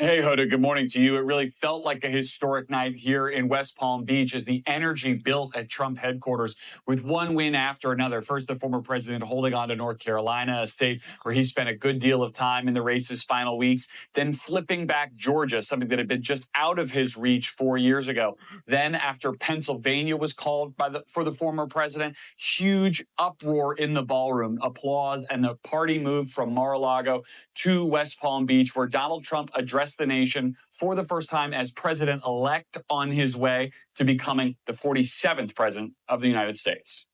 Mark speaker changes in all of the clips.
Speaker 1: Hey, Hoda, good morning to you. It really felt like a historic night here in West Palm Beach as the energy built at Trump headquarters with one win after another. First, the former president holding on to North Carolina, a state where he spent a good deal of time in the race's final weeks, then flipping back Georgia, something that had been just out of his reach 4 years ago. Then, after Pennsylvania was called for the former president, huge uproar in the ballroom, applause, and the party moved from Mar-a-Lago to West Palm Beach, where Donald Trump addressed the nation for the first time as president-elect on his way to becoming the 47th president of the United States.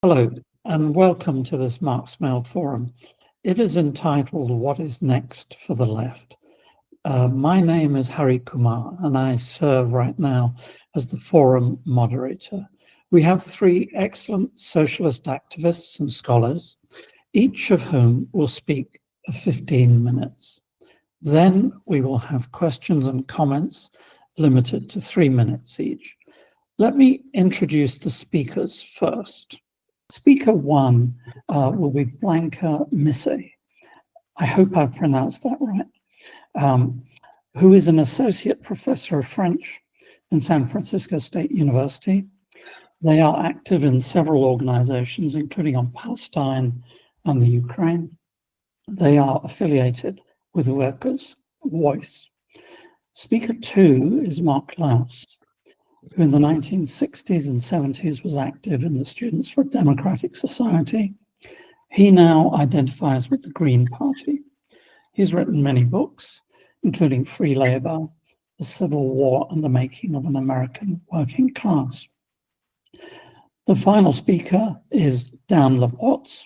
Speaker 2: Hello, and welcome to this Mark's Mail Forum. It is entitled, What is Next for the Left? My name is Harry Kumar, and I serve right now as the forum moderator. We have three excellent socialist activists and scholars, each of whom will speak for 15 minutes. Then we will have questions and comments limited to 3 minutes each. Let me introduce the speakers first. Speaker one will be Blanca Missé. I hope I've pronounced that right. Who is an associate professor of French in San Francisco State University. They are active in several organizations, including on Palestine and the Ukraine. They are affiliated with Workers' Voice. Speaker two is Mark Lause, who in the 1960s and 70s was active in the Students for a Democratic Society. He now identifies with the Green Party. He's written many books, including Free Labor, The Civil War and the Making of an American Working Class. The final speaker is Dan La Botz,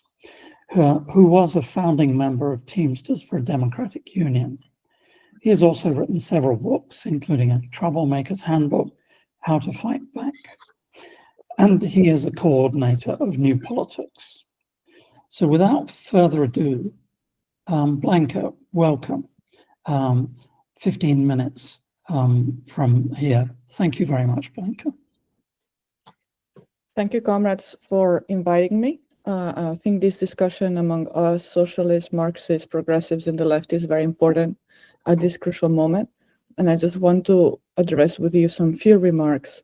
Speaker 2: who was a founding member of Teamsters for a Democratic Union. He has also written several books, including A Troublemaker's Handbook, How to Fight Back, and he is a coordinator of New Politics. So without further ado, Blanca, welcome. 15 minutes from here. Thank you very much, Blanca.
Speaker 3: Thank you, comrades, for inviting me. I think this discussion among us socialists, Marxists, progressives in the left is very important at this crucial moment. And I just want to address with you some few remarks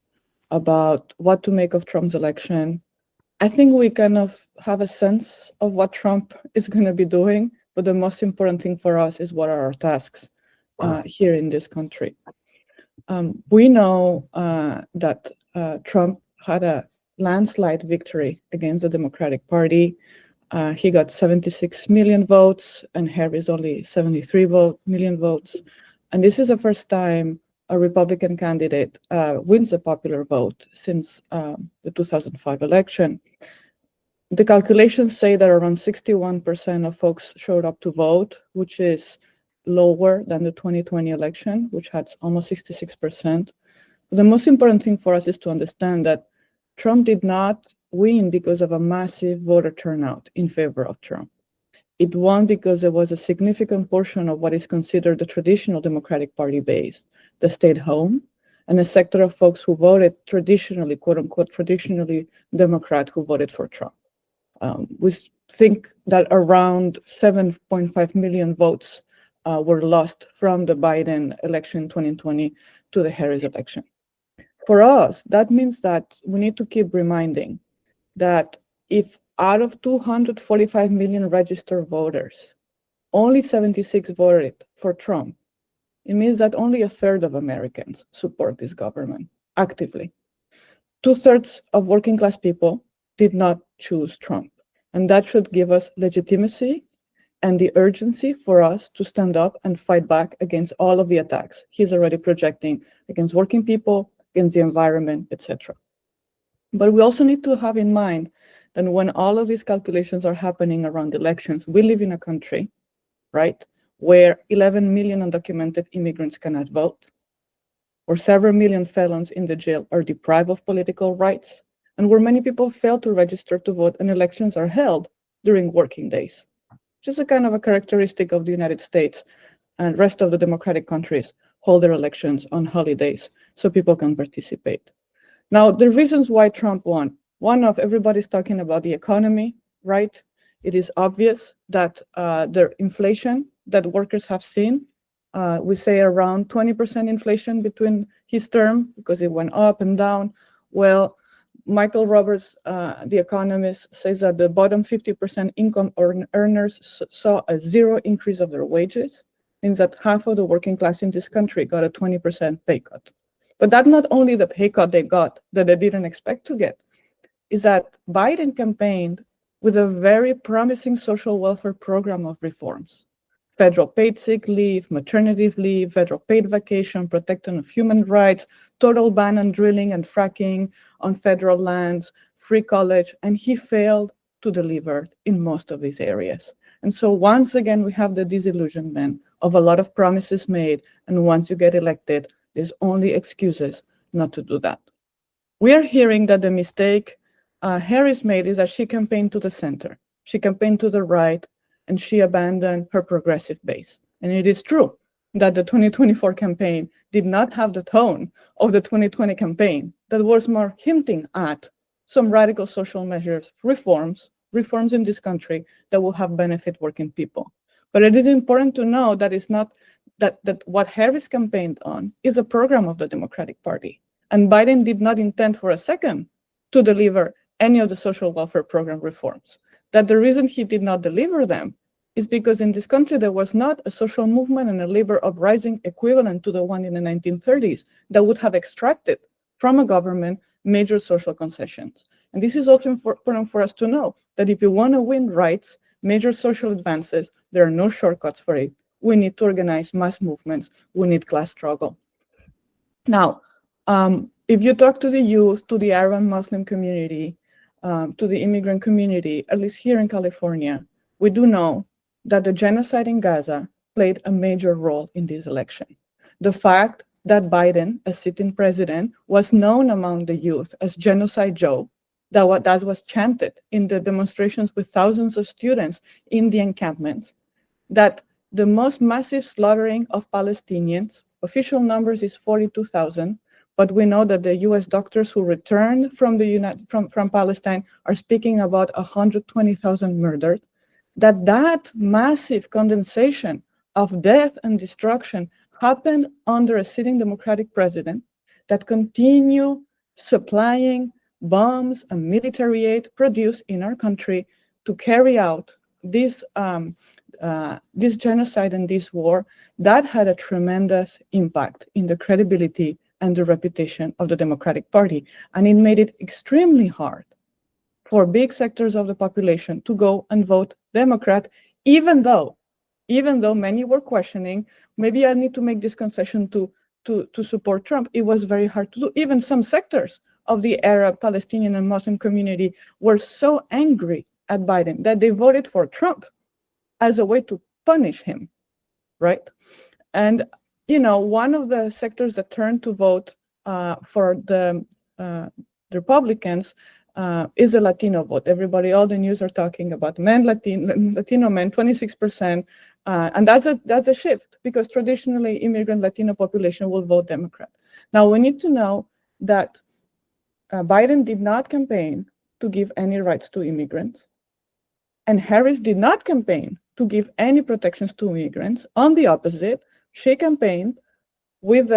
Speaker 3: about what to make of Trump's election. I think we kind of have a sense of what Trump is going to be doing, but the most important thing for us is what are our tasks here in this country. We know that Trump had a landslide victory against the Democratic Party. He got 76 million votes, and Harris only 73 million votes. And this is the first time a Republican candidate wins the popular vote since the 2005 election. The calculations say that around 61% of folks showed up to vote, which is lower than the 2020 election, which had almost 66%. But the most important thing for us is to understand that Trump did not win because of a massive voter turnout in favor of Trump. It won because there was a significant portion of what is considered the traditional Democratic Party base that stayed home, and a sector of folks who voted traditionally, quote unquote, traditionally Democrat who voted for Trump. We think that around 7.5 million votes were lost from the Biden election 2020 to the Harris election. For us, that means that we need to keep reminding that if out of 245 million registered voters, only 76 voted for Trump, it means that only a third of Americans support this government actively. 2/3 of working class people did not choose Trump. And that should give us legitimacy and the urgency for us to stand up and fight back against all of the attacks he's already projecting against working people, against the environment, etc. But we also need to have in mind that when all of these calculations are happening around elections, we live in a country, right, where 11 million undocumented immigrants cannot vote, where several million felons in the jail are deprived of political rights, and where many people fail to register to vote and elections are held during working days. Just a kind of a characteristic of the United States and rest of the democratic countries hold their elections on holidays so people can participate. Now, the reasons why Trump won, one of everybody's talking about the economy, right? It is obvious that the inflation that workers have seen, we say around 20% inflation between his term, because it went up and down. Well, Michael Roberts, the economist, says that the bottom 50% income earners saw a zero increase of their wages. Means that half of the working class in this country got a 20% pay cut. But that's not only the pay cut they got that they didn't expect to get, is that Biden campaigned with a very promising social welfare program of reforms. Federal paid sick leave, maternity leave, federal paid vacation, protection of human rights, total ban on drilling and fracking on federal lands, free college, and he failed to deliver in most of these areas. And so once again, we have the disillusionment of a lot of promises made, and once you get elected, there's only excuses not to do that. We are hearing that the mistake Harris made is that she campaigned to the center, she campaigned to the right, and she abandoned her progressive base. And it is true that the 2024 campaign did not have the tone of the 2020 campaign that was more hinting at some radical social measures, reforms in this country that will have benefit working people. But it is important to know that it's not that what Harris campaigned on is a program of the Democratic Party. And Biden did not intend for a second to deliver any of the social welfare program reforms. That the reason he did not deliver them is because in this country there was not a social movement and a labor uprising equivalent to the one in the 1930s that would have extracted from a government major social concessions. And this is also important for us to know that if you want to win rights, major social advances, there are no shortcuts for it. We need to organize mass movements. We need class struggle. Now, if you talk to the youth, to the Arab and Muslim community, to the immigrant community, at least here in California, we do know that the genocide in Gaza played a major role in this election. The fact that Biden, as sitting president, was known among the youth as Genocide Joe, that was chanted in the demonstrations with thousands of students in the encampments, that the most massive slaughtering of Palestinians, official numbers is 42,000, but we know that the US doctors who returned from Palestine are speaking about 120,000 murdered, that massive condensation of death and destruction happened under a sitting Democratic president that continue supplying bombs and military aid produced in our country to carry out this genocide and this war. That had a tremendous impact in the credibility and the reputation of the Democratic Party. And it made it extremely hard for big sectors of the population to go and vote Democrat, even though many were questioning, maybe I need to make this concession to support Trump. It was very hard to do. Even some sectors of the Arab, Palestinian, and Muslim community were so angry at Biden that they voted for Trump as a way to punish him, right? And, one of the sectors that turned to vote for the Republicans is the Latino vote. All the news are talking about Latino men, 26%, and that's a shift because traditionally immigrant Latino population will vote Democrat. Now we need to know that Biden did not campaign to give any rights to immigrants, and Harris did not campaign to give any protections to immigrants. On the opposite, she campaigned with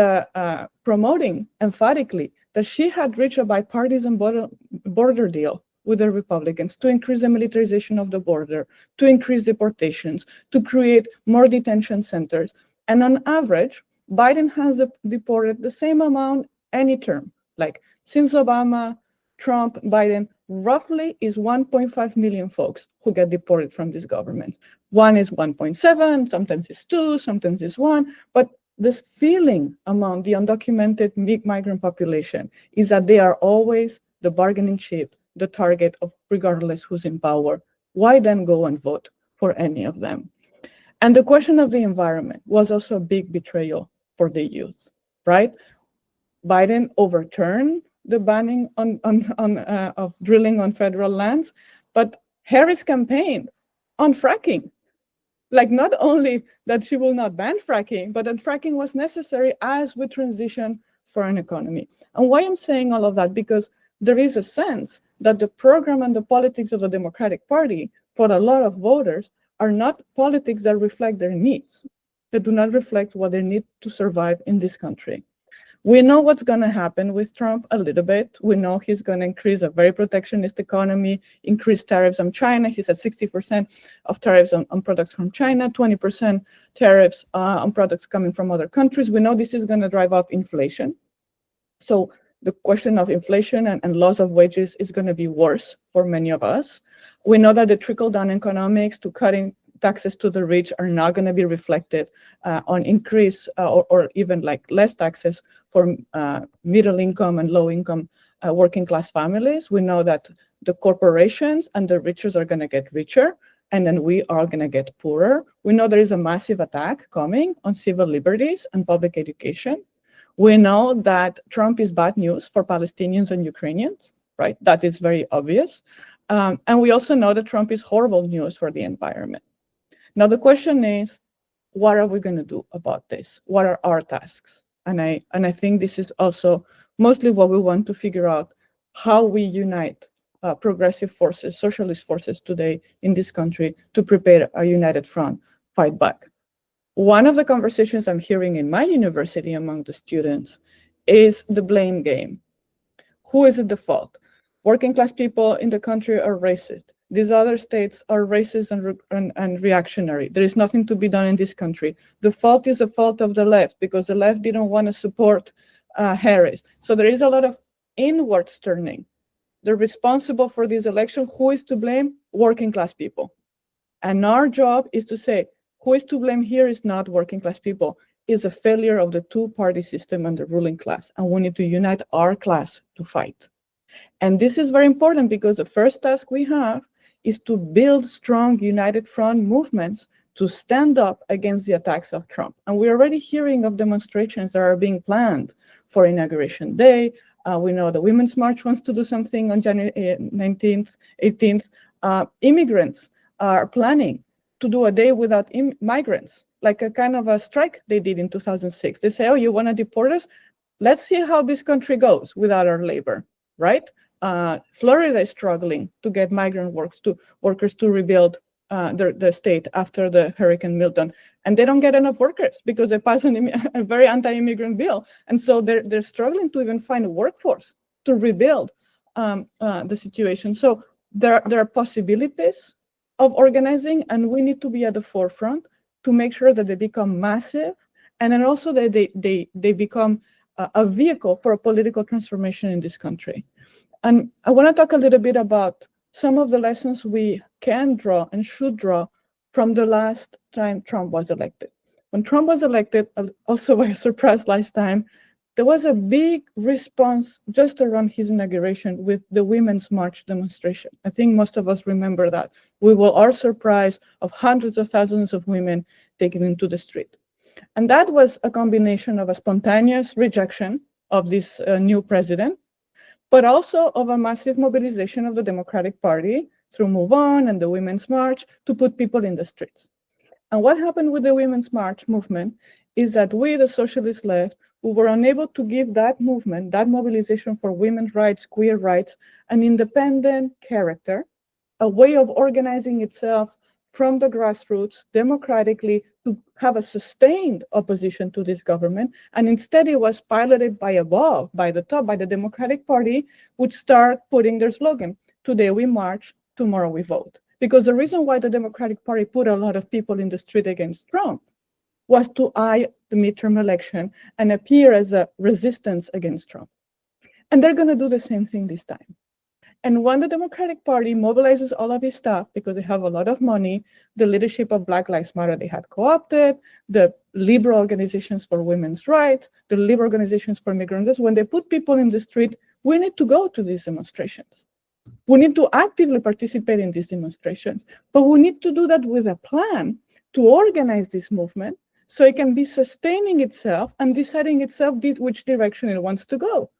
Speaker 3: promoting emphatically that she had reached a bipartisan border deal with the Republicans to increase the militarization of the border, to increase deportations, to create more detention centers. And on average, Biden has deported the same amount any term. Like since Obama, Trump, Biden, roughly is 1.5 million folks who get deported from these governments. One is 1.7, sometimes it's 2, sometimes it's 1, but this feeling among the undocumented migrant population is that they are always the bargaining chip, the target of regardless who's in power. Why then go and vote for any of them? And the question of the environment was also a big betrayal for the youth, right? Biden overturned the banning of drilling on federal lands, but Harris campaigned on fracking. Like not only that she will not ban fracking, but that fracking was necessary as we transition for an economy. And why I'm saying all of that, because there is a sense that the program and the politics of the Democratic Party, for a lot of voters, are not politics that reflect their needs, that do not reflect what they need to survive in this country. We know what's going to happen with Trump a little bit. We know he's going to increase a very protectionist economy, increase tariffs on China. He said 60% of tariffs on products from China, 20% tariffs on products coming from other countries. We know this is going to drive up inflation. So the question of inflation and loss of wages is going to be worse for many of us. We know that the trickle-down economics to cutting taxes to the rich are not going to be reflected on increase or even like less taxes for middle income and low income working class families. We know that the corporations and the richest are going to get richer, and then we are going to get poorer. We know there is a massive attack coming on civil liberties and public education. We know that Trump is bad news for Palestinians and Ukrainians, right? That is very obvious. And we also know that Trump is horrible news for the environment. Now, the question is, what are we going to do about this? What are our tasks? And I think this is also mostly what we want to figure out, how we unite progressive forces, socialist forces today in this country to prepare a united front, fight back. One of the conversations I'm hearing in my university among the students is the blame game. Who is at the fault? Working class people in the country are racist. These other states are racist and reactionary. There is nothing to be done in this country. The fault is the fault of the left because the left didn't want to support Harris. So there is a lot of inwards turning. They're responsible for this election. Who is to blame? Working class people. And our job is to say, who is to blame here is not working class people. It's a failure of the two-party system and the ruling class. And we need to unite our class to fight. And this is very important because the first task we have is to build strong united front movements to stand up against the attacks of Trump. And we're already hearing of demonstrations that are being planned for Inauguration Day. We know the Women's March wants to do something on January 19th, 18th. Immigrants are planning to do a day without migrants, like a kind of a strike they did in 2006. They say, oh, you want to deport us? Let's see how this country goes without our labor, right? Florida is struggling to get migrant workers to rebuild the state after the Hurricane Milton, and they don't get enough workers because they passed a very anti-immigrant bill, and so they're struggling to even find a workforce to rebuild the situation. So there are possibilities of organizing, and we need to be at the forefront to make sure that they become massive, and then also that they become a vehicle for a political transformation in this country. And I want to talk a little bit about some of the lessons we can draw and should draw from the last time Trump was elected. When Trump was elected, also by surprise last time, there was a big response just around his inauguration with the Women's March demonstration. I think most of us remember that. We were all surprised of hundreds of thousands of women taken into the street. And that was a combination of a spontaneous rejection of this new president, but also of a massive mobilization of the Democratic Party through Move On and the Women's March to put people in the streets. And what happened with the Women's March movement is that we, the socialist left, we were unable to give that movement, that mobilization for women's rights, queer rights, an independent character, a way of organizing itself from the grassroots democratically to have a sustained opposition to this government. And instead it was piloted by above, by the top, by the Democratic Party, which start putting their slogan, today we march, tomorrow we vote. Because the reason why the Democratic Party put a lot of people in the street against Trump was to eye the midterm election and appear as a resistance against Trump. And they're going to do the same thing this time. And when the Democratic Party mobilizes all of its staff, because they have a lot of money, the leadership of Black Lives Matter they had co-opted, the liberal organizations for women's rights, the liberal organizations for immigrants, when they put people in the street, we need to go to these demonstrations. We need to actively participate in these demonstrations, but we need to do that with a plan to organize this movement so it can be sustaining itself and deciding itself which direction it wants to go.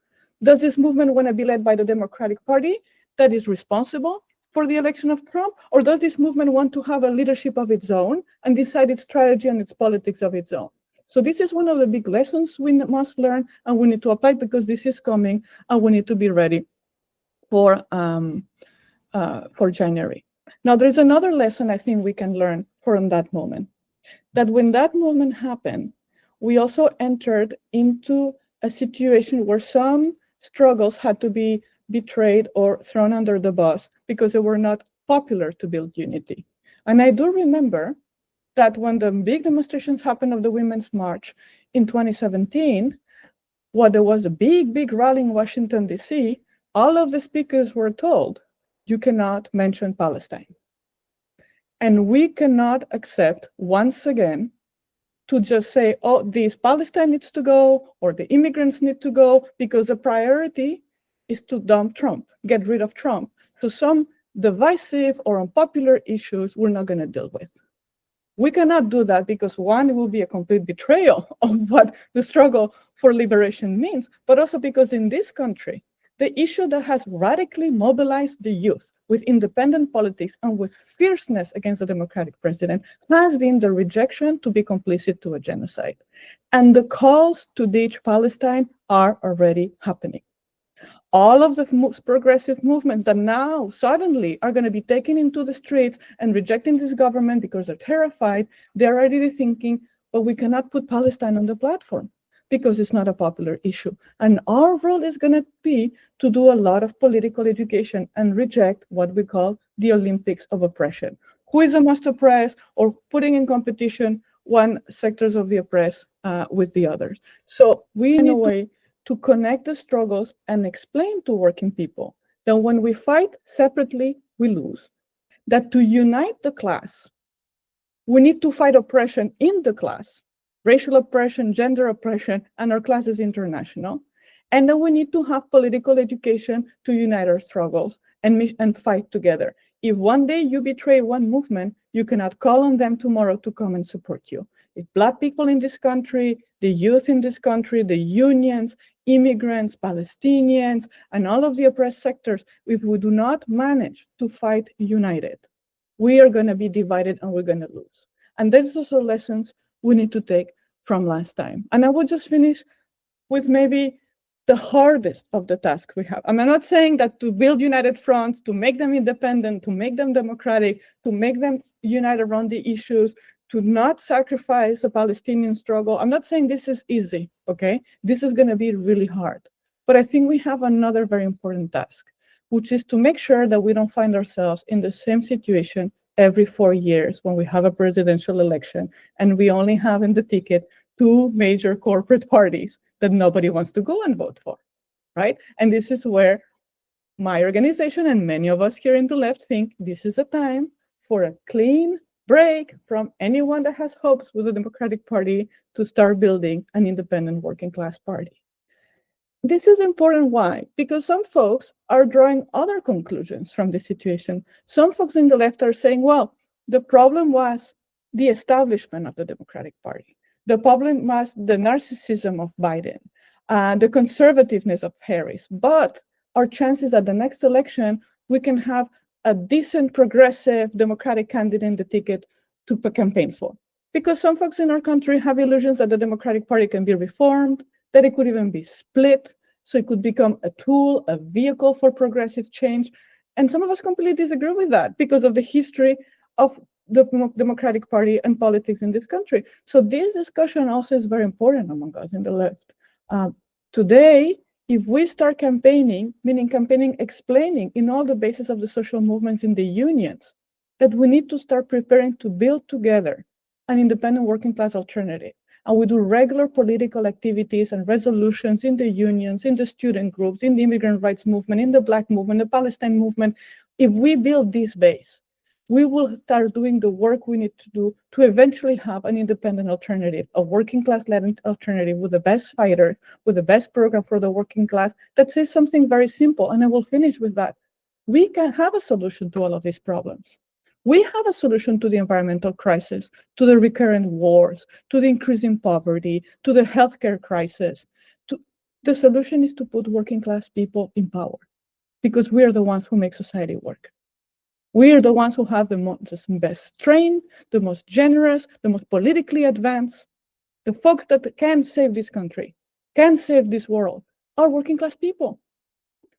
Speaker 3: Does this movement want to be led by the Democratic Party that is responsible for the election of Trump? Or does this movement want to have a leadership of its own and decide its strategy and its politics of its own? So this is one of the big lessons we must learn and we need to apply because this is coming and we need to be ready for January. Now, there's another lesson I think we can learn from that moment, that when that moment happened, we also entered into a situation where some struggles had to be betrayed or thrown under the bus because they were not popular to build unity. And I do remember that when the big demonstrations happened of the Women's March in 2017, there was a big rally in Washington, D.C., all of the speakers were told, you cannot mention Palestine. And we cannot accept, once again, to just say, oh, this Palestine needs to go, or the immigrants need to go, because the priority is to dump Trump, get rid of Trump. So some divisive or unpopular issues we're not going to deal with. We cannot do that because, one, it will be a complete betrayal of what the struggle for liberation means, but also because in this country, the issue that has radically mobilized the youth with independent politics and with fierceness against the democratic president has been the rejection to be complicit to a genocide. And the calls to ditch Palestine are already happening. All of the most progressive movements that now suddenly are going to be taken into the streets and rejecting this government because they're terrified, they're already thinking, but we cannot put Palestine on the platform because it's not a popular issue. And our role is going to be to do a lot of political education and reject what we call the Olympics of oppression. Who is the most oppressed, or putting in competition one sectors of the oppressed with the others. So we need a way to connect the struggles and explain to working people that when we fight separately, we lose. That to unite the class, we need to fight oppression in the class, racial oppression, gender oppression, and our class is international. And then we need to have political education to unite our struggles and fight together. If one day you betray one movement, you cannot call on them tomorrow to come and support you. If Black people in this country, the youth in this country, the unions, immigrants, Palestinians, and all of the oppressed sectors, if we do not manage to fight united, we are going to be divided and we're going to lose. And those are also lessons we need to take from last time. And I will just finish with maybe the hardest of the task we have. I'm not saying that to build united fronts, to make them independent, to make them democratic, to make them unite around the issues, to not sacrifice the Palestinian struggle. I'm not saying this is easy, okay? This is going to be really hard. But I think we have another very important task, which is to make sure that we don't find ourselves in the same situation every 4 years when we have a presidential election and we only have in the ticket 2 major corporate parties that nobody wants to go and vote for, right? And this is where my organization and many of us here in the left think this is a time for a clean break from anyone that has hopes with the Democratic Party to start building an independent working class party. This is important. Why? Because some folks are drawing other conclusions from this situation. Some folks in the left are saying, well, the problem was the establishment of the Democratic Party. The problem was the narcissism of Biden, the conservativeness of Harris. But our chances at the next election, we can have a decent, progressive, democratic candidate in the ticket to campaign for. Because some folks in our country have illusions that the Democratic Party can be reformed, that it could even be split, so it could become a tool, a vehicle for progressive change. And some of us completely disagree with that because of the history of the Democratic Party and politics in this country. So this discussion also is very important among us in the left. Today, if we start campaigning, meaning campaigning, explaining in all the basis of the social movements in the unions, that we need to start preparing to build together an independent working class alternative. And we do regular political activities and resolutions in the unions, in the student groups, in the immigrant rights movement, in the Black movement, the Palestine movement. If we build this base, we will start doing the work we need to do to eventually have an independent alternative, a working class-led alternative with the best fighters, with the best program for the working class that says something very simple. And I will finish with that. We can have a solution to all of these problems. We have a solution to the environmental crisis, to the recurrent wars, to the increasing poverty, to the healthcare crisis. The solution is to put working class people in power, because we are the ones who make society work. We are the ones who have the best trained, the most generous, the most politically advanced. The folks that can save this country, can save this world, are working class people.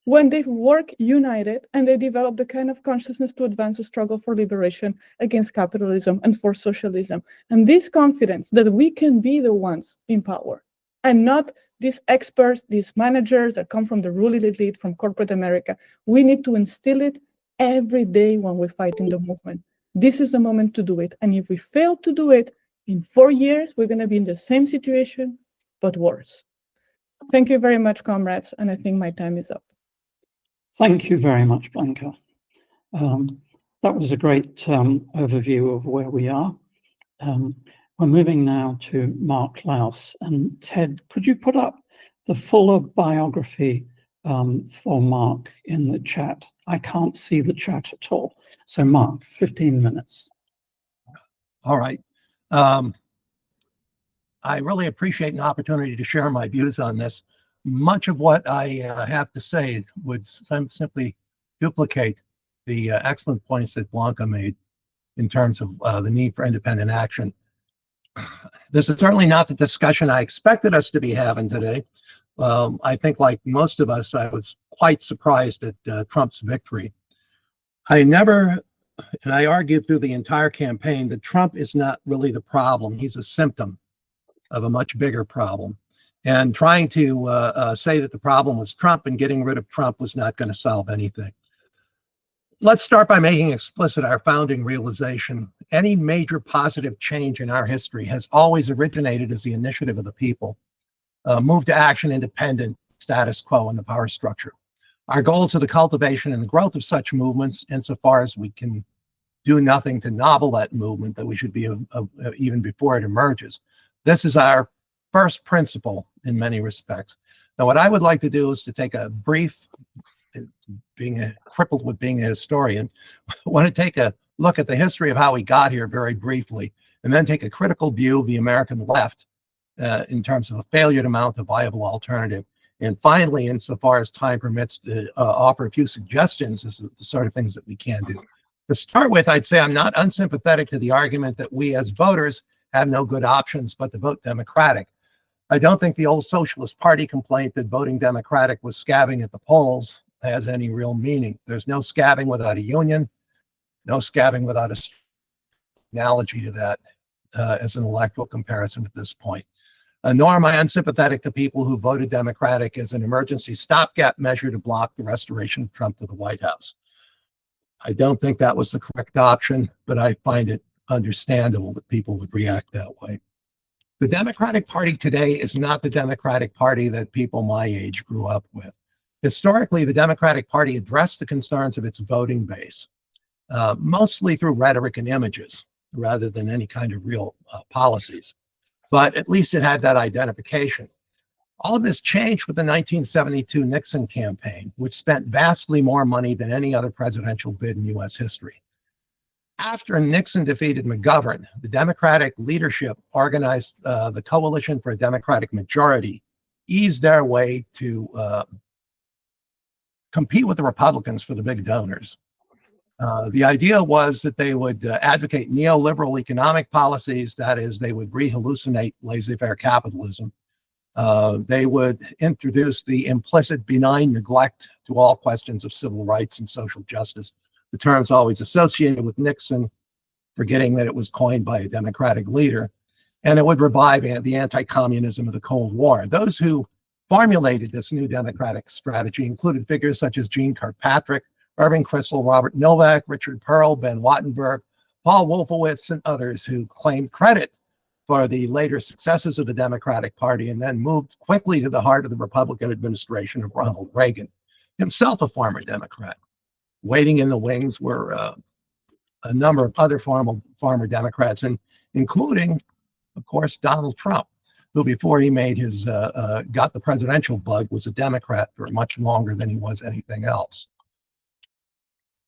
Speaker 3: when they work united and they develop the kind of consciousness to advance the struggle for liberation against capitalism and for socialism. And this confidence that we can be the ones in power and not these experts, these managers that come from the ruling elite, from corporate America. We need to instill it every day when we fight in the movement. This is the moment to do it. And if we fail to do it, in 4 years, we're going to be in the same situation, but worse. Thank you very much, comrades. And I think my time is up.
Speaker 2: Thank you very much, Blanca. That was a great overview of where we are. We're moving now to Mark Lause. And Ted, could you put up the fuller biography for Mark in the chat? I can't see the chat at all. So Mark, 15 minutes.
Speaker 4: All right. I really appreciate an opportunity to share my views on this. Much of what I have to say would simply duplicate the excellent points that Blanca made in terms of the need for independent action. This is certainly not the discussion I expected us to be having today. I think, like most of us, I was quite surprised at Trump's victory. And I argued through the entire campaign that Trump is not really the problem. He's a symptom of a much bigger problem. And trying to say that the problem was Trump and getting rid of Trump was not going to solve anything. Let's start by making explicit our founding realization. Any major positive change in our history has always originated as the initiative of the people. Move to action independent, status quo, and the power structure. Our goals are the cultivation and the growth of such movements, insofar as we can do nothing to nobble that movement, that we should be even before it emerges. This is our first principle in many respects. Now, what I would like to do is to take a brief, crippled with being a historian, I want to take a look at the history of how we got here very briefly, and then take a critical view of the American left in terms of a failure to mount a viable alternative. And finally, insofar as time permits, to offer a few suggestions as to the sort of things that we can do. To start with, I'd say I'm not unsympathetic to the argument that we as voters have no good options but to vote Democratic. I don't think the old Socialist Party complaint that voting Democratic was scabbing at the polls has any real meaning. There's no scabbing without a union, no scabbing without a analogy to that as an electoral comparison at this point. Nor am I unsympathetic to people who voted Democratic as an emergency stopgap measure to block the restoration of Trump to the White House. I don't think that was the correct option, but I find it understandable that people would react that way. The Democratic Party today is not the Democratic Party that people my age grew up with. Historically, the Democratic Party addressed the concerns of its voting base, mostly through rhetoric and images, rather than any kind of real policies. But at least it had that identification. All of this changed with the 1972 Nixon campaign, which spent vastly more money than any other presidential bid in U.S. history. After Nixon defeated McGovern, the Democratic leadership organized the Coalition for a Democratic Majority, eased their way to compete with the Republicans for the big donors. The idea was that they would advocate neoliberal economic policies, that is, they would re-hallucinate laissez-faire capitalism. They would introduce the implicit benign neglect to all questions of civil rights and social justice, the terms always associated with Nixon, forgetting that it was coined by a Democratic leader. And it would revive the anti-communism of the Cold War. Those who formulated this new democratic strategy included figures such as Gene Kirkpatrick, Irving Kristol, Robert Novak, Richard Pearl, Ben Wattenberg, Paul Wolfowitz, and others who claimed credit for the later successes of the Democratic Party and then moved quickly to the heart of the Republican administration of Ronald Reagan, himself a former Democrat. Waiting in the wings were a number of other former Democrats, and including, of course, Donald Trump, who before he made his got the presidential bug was a Democrat for much longer than he was anything else.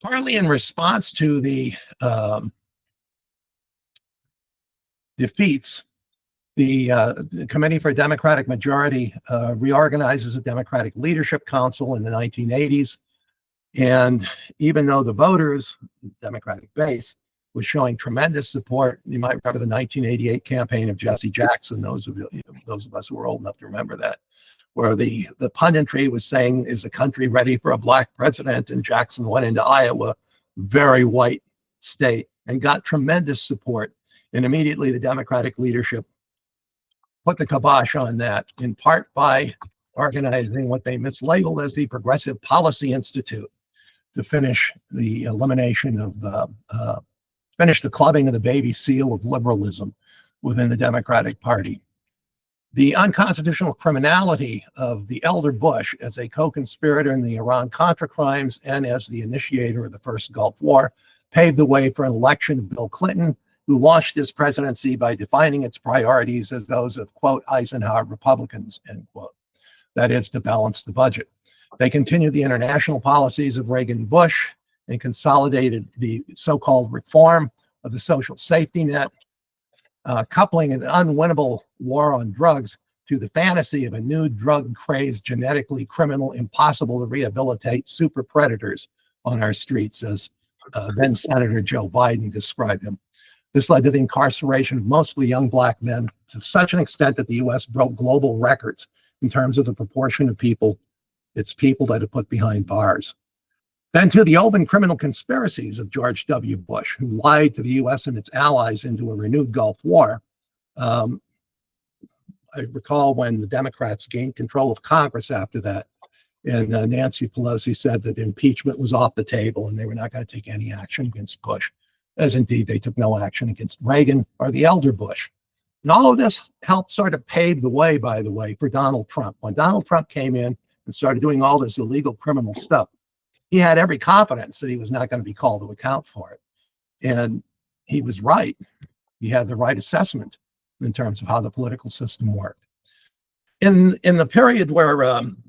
Speaker 4: Partly in response to the defeats, the Committee for a Democratic Majority reorganizes a Democratic Leadership Council in the 1980s. And even though the voters, Democratic base, was showing tremendous support, you might remember the 1988 campaign of Jesse Jackson, those of us who are old enough to remember that, where the punditry was saying, is the country ready for a black president? And Jackson went into Iowa, very white state, and got tremendous support. And immediately the Democratic leadership put the kibosh on that, in part by organizing what they mislabeled as the Progressive Policy Institute to finish the elimination of, finish the clubbing of the baby seal of liberalism within the Democratic Party. The unconstitutional criminality of the elder Bush as a co-conspirator in the Iran-Contra crimes and as the initiator of the first Gulf War paved the way for an election of Bill Clinton, who launched his presidency by defining its priorities as those of, quote, Eisenhower Republicans, end quote. That is, to balance the budget. They continued the international policies of Reagan and Bush and consolidated the so-called reform of the social safety net, coupling an unwinnable war on drugs to the fantasy of a new drug-crazed, genetically criminal, impossible to rehabilitate super predators on our streets, as then Senator Joe Biden described them. This led to the incarceration of mostly young black men to such an extent that the U.S. broke global records in terms of the proportion of its people that it put behind bars. Then to the open criminal conspiracies of George W. Bush, who lied to the U.S. and its allies into a renewed Gulf War. I recall when the Democrats gained control of Congress after that, and Nancy Pelosi said that impeachment was off the table and they were not going to take any action against Bush, as indeed they took no action against Reagan or the elder Bush. And all of this helped sort of pave the way, by the way, for Donald Trump. When Donald Trump came in and started doing all this illegal criminal stuff, he had every confidence that he was not going to be called to account for it. And he was right. He had the right assessment in terms of how the political system worked. In the period where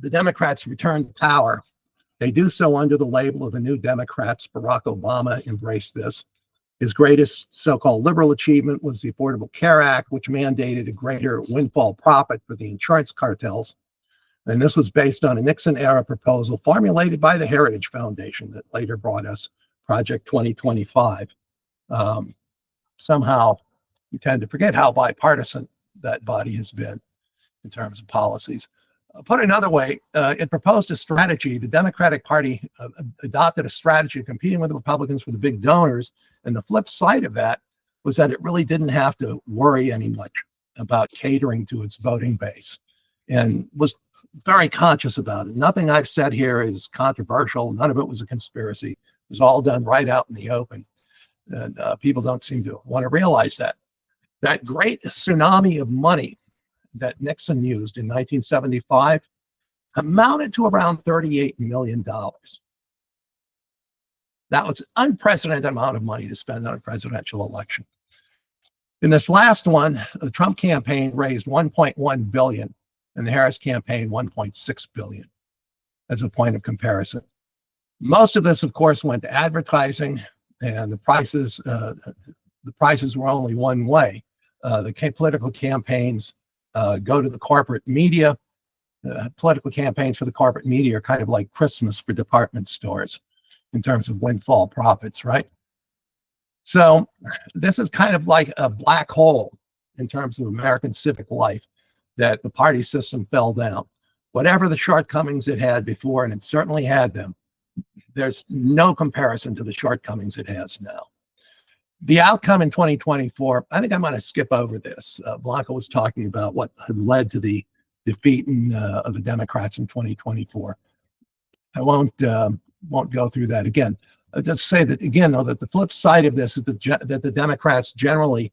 Speaker 4: the Democrats returned to power, they do so under the label of the New Democrats. Barack Obama embraced this. His greatest so-called liberal achievement was the Affordable Care Act, which mandated a greater windfall profit for the insurance cartels. And this was based on a Nixon-era proposal formulated by the Heritage Foundation that later brought us Project 2025. Somehow, we tend to forget how bipartisan that body has been in terms of policies. Put another way, it proposed a strategy. The Democratic Party adopted a strategy of competing with the Republicans for the big donors. And the flip side of that was that it really didn't have to worry any much about catering to its voting base, and was very conscious about it. Nothing I've said here is controversial. None of it was a conspiracy. It was all done right out in the open. And people don't seem to want to realize that. That great tsunami of money that Nixon used in 1975 amounted to around $38 million. That was an unprecedented amount of money to spend on a presidential election. In this last one, the Trump campaign raised $1.1 billion, and the Harris campaign $1.6 billion, as a point of comparison. Most of this, of course, went to advertising, and the prices were only one way. The political campaigns go to the corporate media. Political campaigns for the corporate media are kind of like Christmas for department stores in terms of windfall profits, right? So this is kind of like a black hole in terms of American civic life, that the party system fell down. Whatever the shortcomings it had before, and it certainly had them, there's no comparison to the shortcomings it has now. The outcome in 2024, I think I'm going to skip over this. Blanca was talking about what had led to the defeat of the Democrats in 2024. I won't go through that again. I'll just say that again, though, that the flip side of this is that the Democrats generally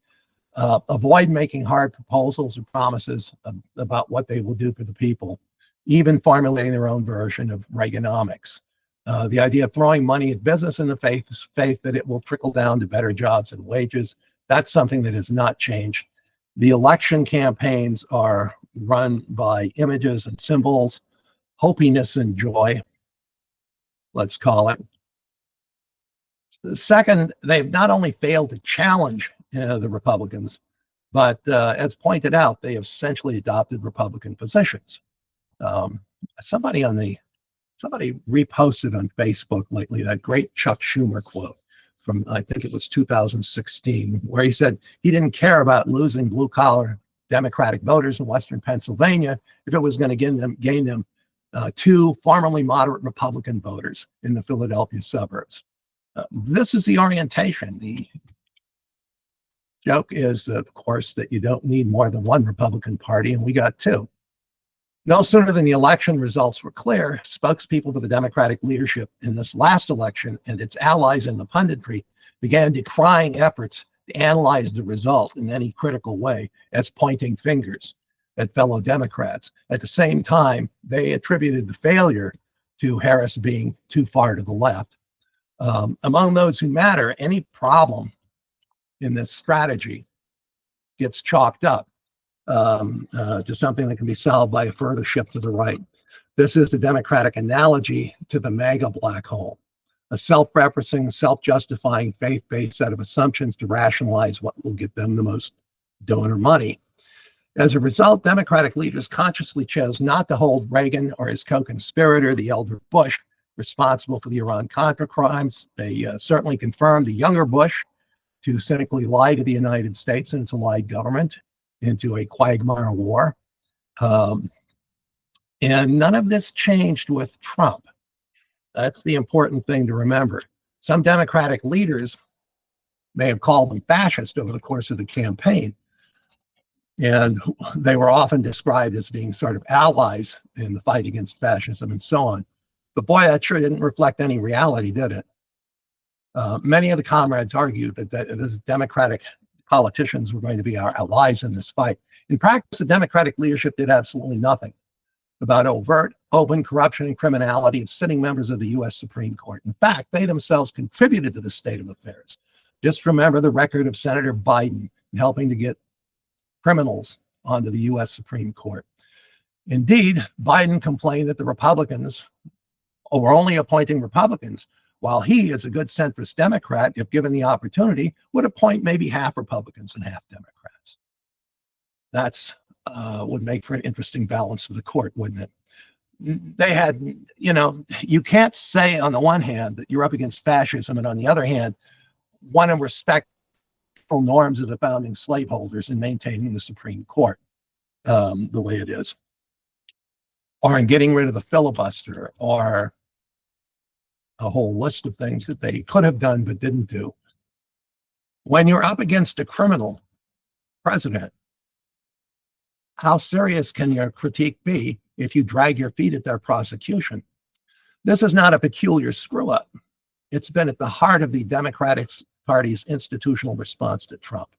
Speaker 4: avoid making hard proposals or promises about what they will do for the people, even formulating their own version of Reaganomics. The idea of throwing money at business in the faith that it will trickle down to better jobs and wages, that's something that has not changed. The election campaigns are run by images and symbols, hopiness and joy, let's call it. Second, they've not only failed to challenge the Republicans, but as pointed out, they have essentially adopted Republican positions. Somebody reposted on Facebook lately that great Chuck Schumer quote from, I think it was 2016, where he said he didn't care about losing blue collar Democratic voters in Western Pennsylvania if it was going to gain them 2 formerly moderate Republican voters in the Philadelphia suburbs. This is the orientation. The joke is, of course, that you don't need more than 1 Republican Party, and we got 2. No sooner than the election results were clear, spokespeople for the Democratic leadership in this last election and its allies in the punditry began decrying efforts to analyze the result in any critical way as pointing fingers at fellow Democrats. At the same time, they attributed the failure to Harris being too far to the left. Among those who matter, any problem in this strategy gets chalked up to something that can be solved by a further shift to the right. This is the Democratic analogy to the MAGA black hole, a self-referencing, self-justifying, faith-based set of assumptions to rationalize what will get them the most donor money. As a result, Democratic leaders consciously chose not to hold Reagan or his co-conspirator, the elder Bush, responsible for the Iran-Contra crimes. They certainly confirmed the younger Bush to cynically lie to the United States and its allied government into a quagmire war. And none of this changed with Trump. That's the important thing to remember. Some Democratic leaders may have called them fascist over the course of the campaign, and they were often described as being sort of allies in the fight against fascism and so on. But boy, that sure didn't reflect any reality, did it? Many of the comrades argued that the Democratic politicians were going to be our allies in this fight. In practice, the Democratic leadership did absolutely nothing about overt, open corruption and criminality of sitting members of the U.S. Supreme Court. In fact, they themselves contributed to this state of affairs. Just remember the record of Senator Biden in helping to get criminals onto the U.S. Supreme Court. Indeed, Biden complained that the Republicans were only appointing Republicans, while he, as a good centrist Democrat, if given the opportunity, would appoint maybe half Republicans and half Democrats. That's would make for an interesting balance for the court, wouldn't it? They had, you can't say on the one hand that you're up against fascism, and on the other hand, want to respect norms of the founding slaveholders in maintaining the Supreme Court the way it is, or in getting rid of the filibuster, or a whole list of things that they could have done but didn't do. When you're up against a criminal president, how serious can your critique be if you drag your feet at their prosecution? This is not a peculiar screw up. It's been at the heart of the Democratic Party's institutional response to Trump.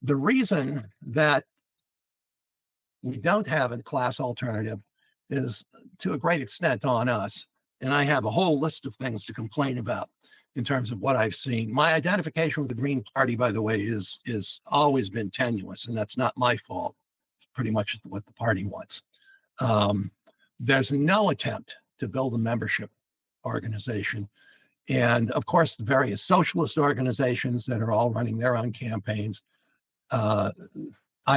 Speaker 4: The reason that we don't have a class alternative is to a great extent on us. And I have a whole list of things to complain about in terms of what I've seen. My identification with the Green Party, by the way, is always been tenuous, and that's not my fault. Pretty much what the party wants. There's no attempt to build a membership organization. And of course, the various socialist organizations that are all running their own campaigns, I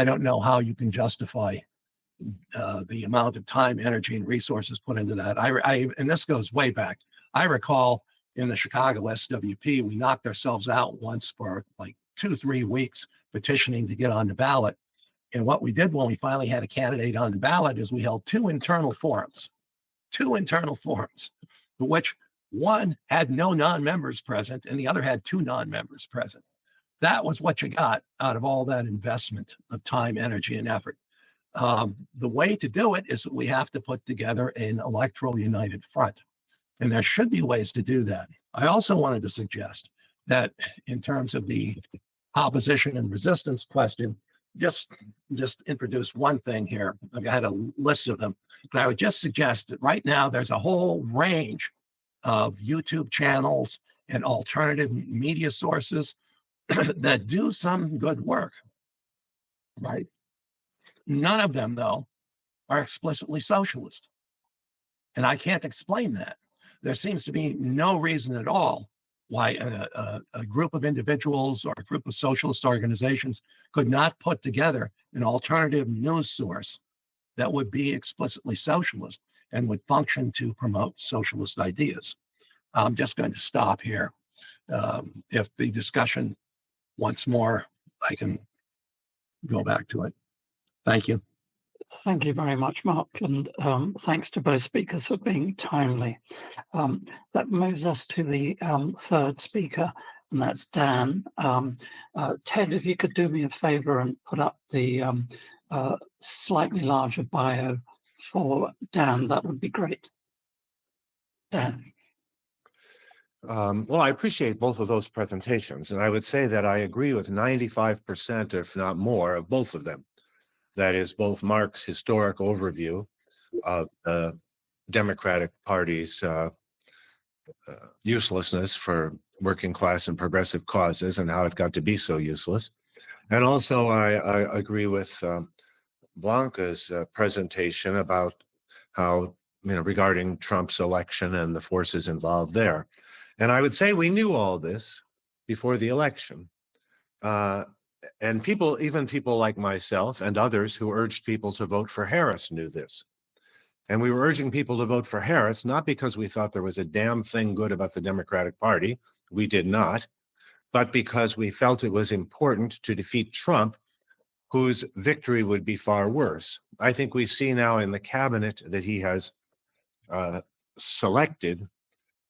Speaker 4: don't know how you can justify the amount of time, energy, and resources put into that. And this goes way back. I recall in the Chicago SWP, we knocked ourselves out once for like 2-3 weeks petitioning to get on the ballot. And what we did when we finally had a candidate on the ballot is we held two internal forums, for which one had no non-members present and the other had 2 non-members present. That was what you got out of all that investment of time, energy, and effort. The way to do it is that we have to put together an electoral united front. And there should be ways to do that. I also wanted to suggest that in terms of the opposition and resistance question, just introduce one thing here. I had a list of them, but I would just suggest that right now there's a whole range of YouTube channels and alternative media sources that do some good work, right? None of them, though, are explicitly socialist. And I can't explain that. There seems to be no reason at all why a group of individuals or a group of socialist organizations could not put together an alternative news source that would be explicitly socialist and would function to promote socialist ideas. I'm just going to stop here. If the discussion wants more, I can go back to it. Thank you.
Speaker 2: Thank you very much, Mark, and thanks to both speakers for being timely. That moves us to the third speaker, and that's Dan. Ted, if you could do me a favor and put up the slightly larger bio for Dan, that would be great. Dan.
Speaker 5: Well, I appreciate both of those presentations, and I would say that I agree with 95%, if not more, of both of them. That is both Mark's historic overview of the Democratic Party's uselessness for working class and progressive causes and how it got to be so useless. And also I agree with Blanca's presentation about how, regarding Trump's election and the forces involved there. And I would say we knew all this before the election. And even people like myself and others who urged people to vote for Harris knew this. And we were urging people to vote for Harris, not because we thought there was a damn thing good about the Democratic Party. We did not. But because we felt it was important to defeat Trump, whose victory would be far worse. I think we see now in the cabinet that he has selected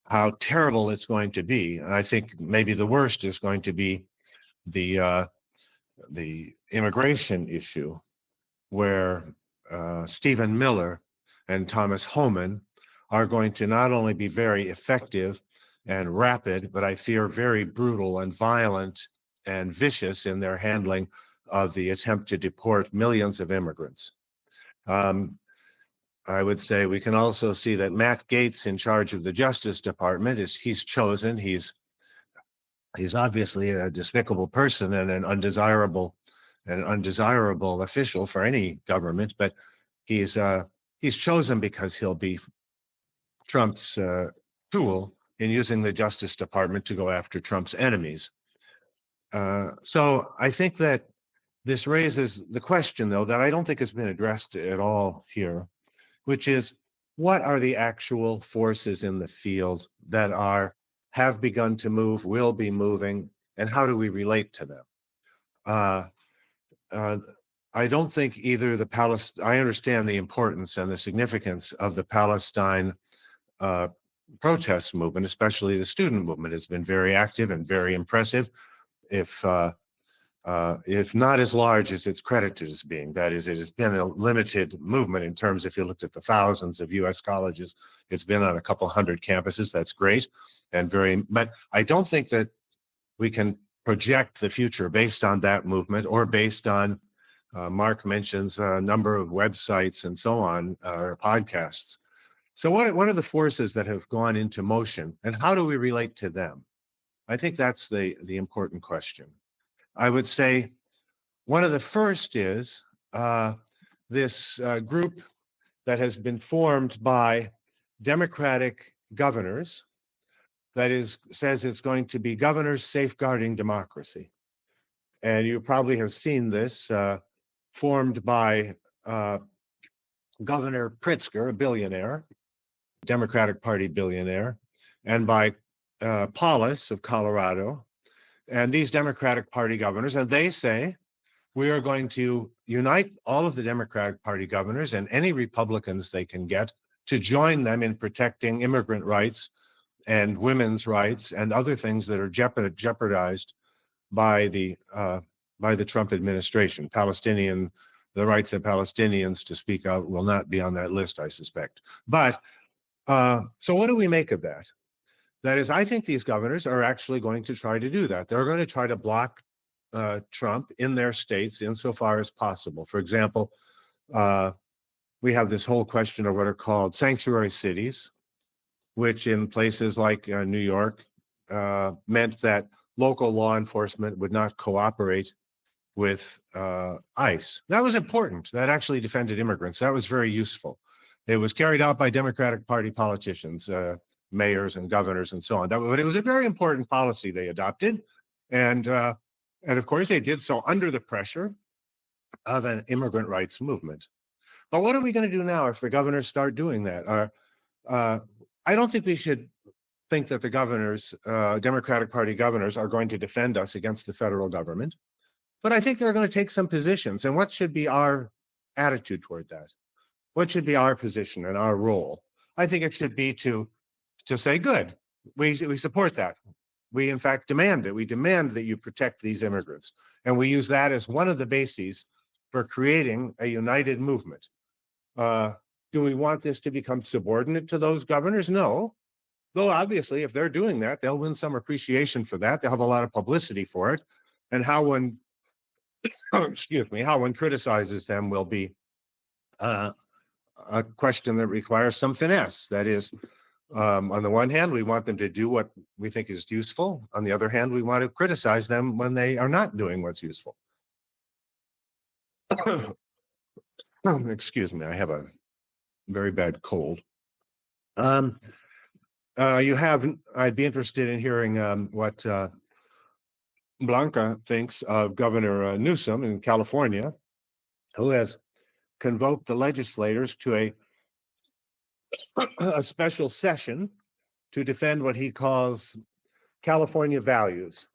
Speaker 5: how terrible it's going to be. And I think maybe the worst is going to be the immigration issue, where Stephen Miller and Thomas Homan are going to not only be very effective and rapid, but I fear very brutal and violent and vicious in their handling of the attempt to deport millions of immigrants. I would say we can also see that Matt Gaetz, in charge of the Justice Department, he's chosen. He's obviously a despicable person and an undesirable official for any government, but he's chosen because he'll be Trump's tool in using the Justice Department to go after Trump's enemies. So I think that this raises the question, though, that I don't think has been addressed at all here, which is, what are the actual forces in the field that have begun to move, will be moving, and how do we relate to them? I don't think either I understand the importance and the significance of the Palestine protest movement, especially the student movement, has been very active and very impressive, if not as large as it's credited as being. That is, it has been a limited movement in terms, if you looked at the thousands of US colleges, it's been on a couple hundred campuses. That's great. But I don't think that we can project the future based on that movement, or based on, Mark mentions a number of websites and so on, or podcasts. So what are the forces that have gone into motion, and how do we relate to them? I think that's the important question. I would say one of the first is this group that has been formed by Democratic governors, that says it's going to be governors safeguarding democracy. And you probably have seen this formed by Governor Pritzker, a billionaire, Democratic Party billionaire, and by Paulus of Colorado. And these Democratic Party governors, and they say, we are going to unite all of the Democratic Party governors and any Republicans they can get to join them in protecting immigrant rights and women's rights and other things that are jeopardized by the Trump administration. The rights of Palestinians to speak out will not be on that list, I suspect. But so what do we make of that? That is, I think these governors are actually going to try to do that. They're going to try to block Trump in their states insofar as possible. For example, we have this whole question of what are called sanctuary cities, which in places like New York meant that local law enforcement would not cooperate with ICE. That was important. That actually defended immigrants. That was very useful. It was carried out by Democratic Party politicians, mayors and governors and so on. But it was a very important policy they adopted. And of course, they did so under the pressure of an immigrant rights movement. But what are we going to do now if the governors start doing that? I don't think we should think that the governors, Democratic Party governors, are going to defend us against the federal government. But I think they're going to take some positions. And what should be our attitude toward that? What should be our position and our role? I think it should be to say, good, we support that. We, in fact, demand it. We demand that you protect these immigrants. And we use that as one of the bases for creating a united movement. Do we want this to become subordinate to those governors? No. Though obviously, if they're doing that, they'll win some appreciation for that. They'll have a lot of publicity for it. And how one, excuse me, how one criticizes them will be a question that requires some finesse. That is, on the one hand, we want them to do what we think is useful. On the other hand, we want to criticize them when they are not doing what's useful. Excuse me, I have a very bad cold. I'd be interested in hearing what Blanca thinks of Governor Newsom in California, who has convoked the legislators to a special session to defend what he calls California values.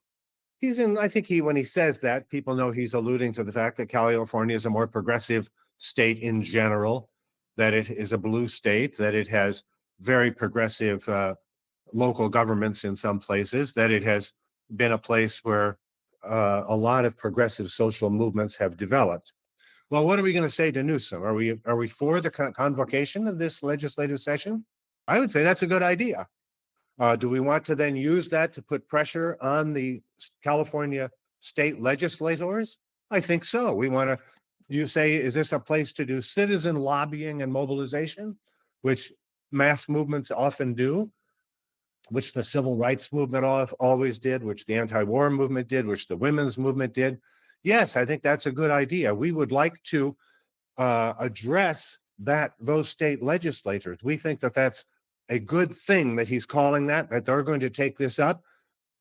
Speaker 5: I think when he says that, people know he's alluding to the fact that California is a more progressive state in general, that it is a blue state, that it has very progressive local governments in some places, that it has been a place where a lot of progressive social movements have developed. Well, what are we going to say to Newsom? Are we for the convocation of this legislative session? I would say that's a good idea. Do we want to then use that to put pressure on the California state legislators? I think so. We want to, you say, is this a place to do citizen lobbying and mobilization, which mass movements often do, which the civil rights movement always did, which the anti-war movement did, which the women's movement did? Yes, I think that's a good idea. We would like to address those state legislators. We think that that's a good thing that he's calling that they're going to take this up.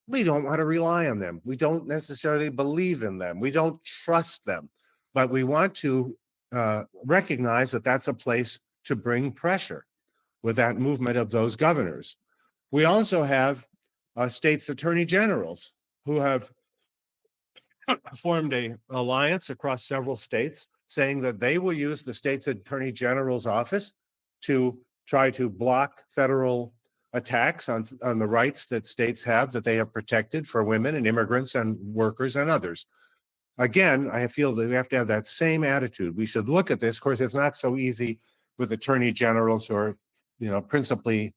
Speaker 5: We don't want to rely on them. We don't necessarily believe in them. We don't trust them, but we want to recognize that that's a place to bring pressure with that movement of those governors. We also have states' attorney generals who have formed an alliance across several states saying that they will use the state's attorney general's office to try to block federal attacks on the rights that states have, that they have protected for women and immigrants and workers and others. Again, I feel that we have to have that same attitude. We should look at this. Of course, it's not so easy with attorney generals who are, principally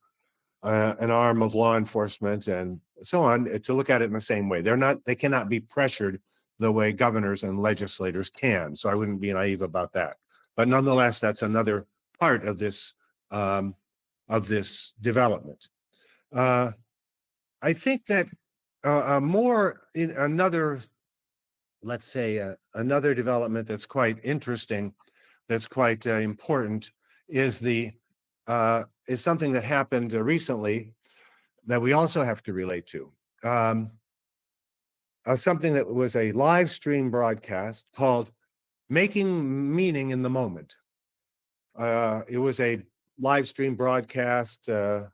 Speaker 5: an arm of law enforcement and so on, to look at it in the same way. They cannot be pressured the way governors and legislators can. So I wouldn't be naive about that. But nonetheless, that's another part of this development. I think that another development that's quite interesting, that's quite important, is something that happened recently that we also have to relate to. Something that was a live stream broadcast called Making Meaning in the Moment. It was a live stream broadcast, kind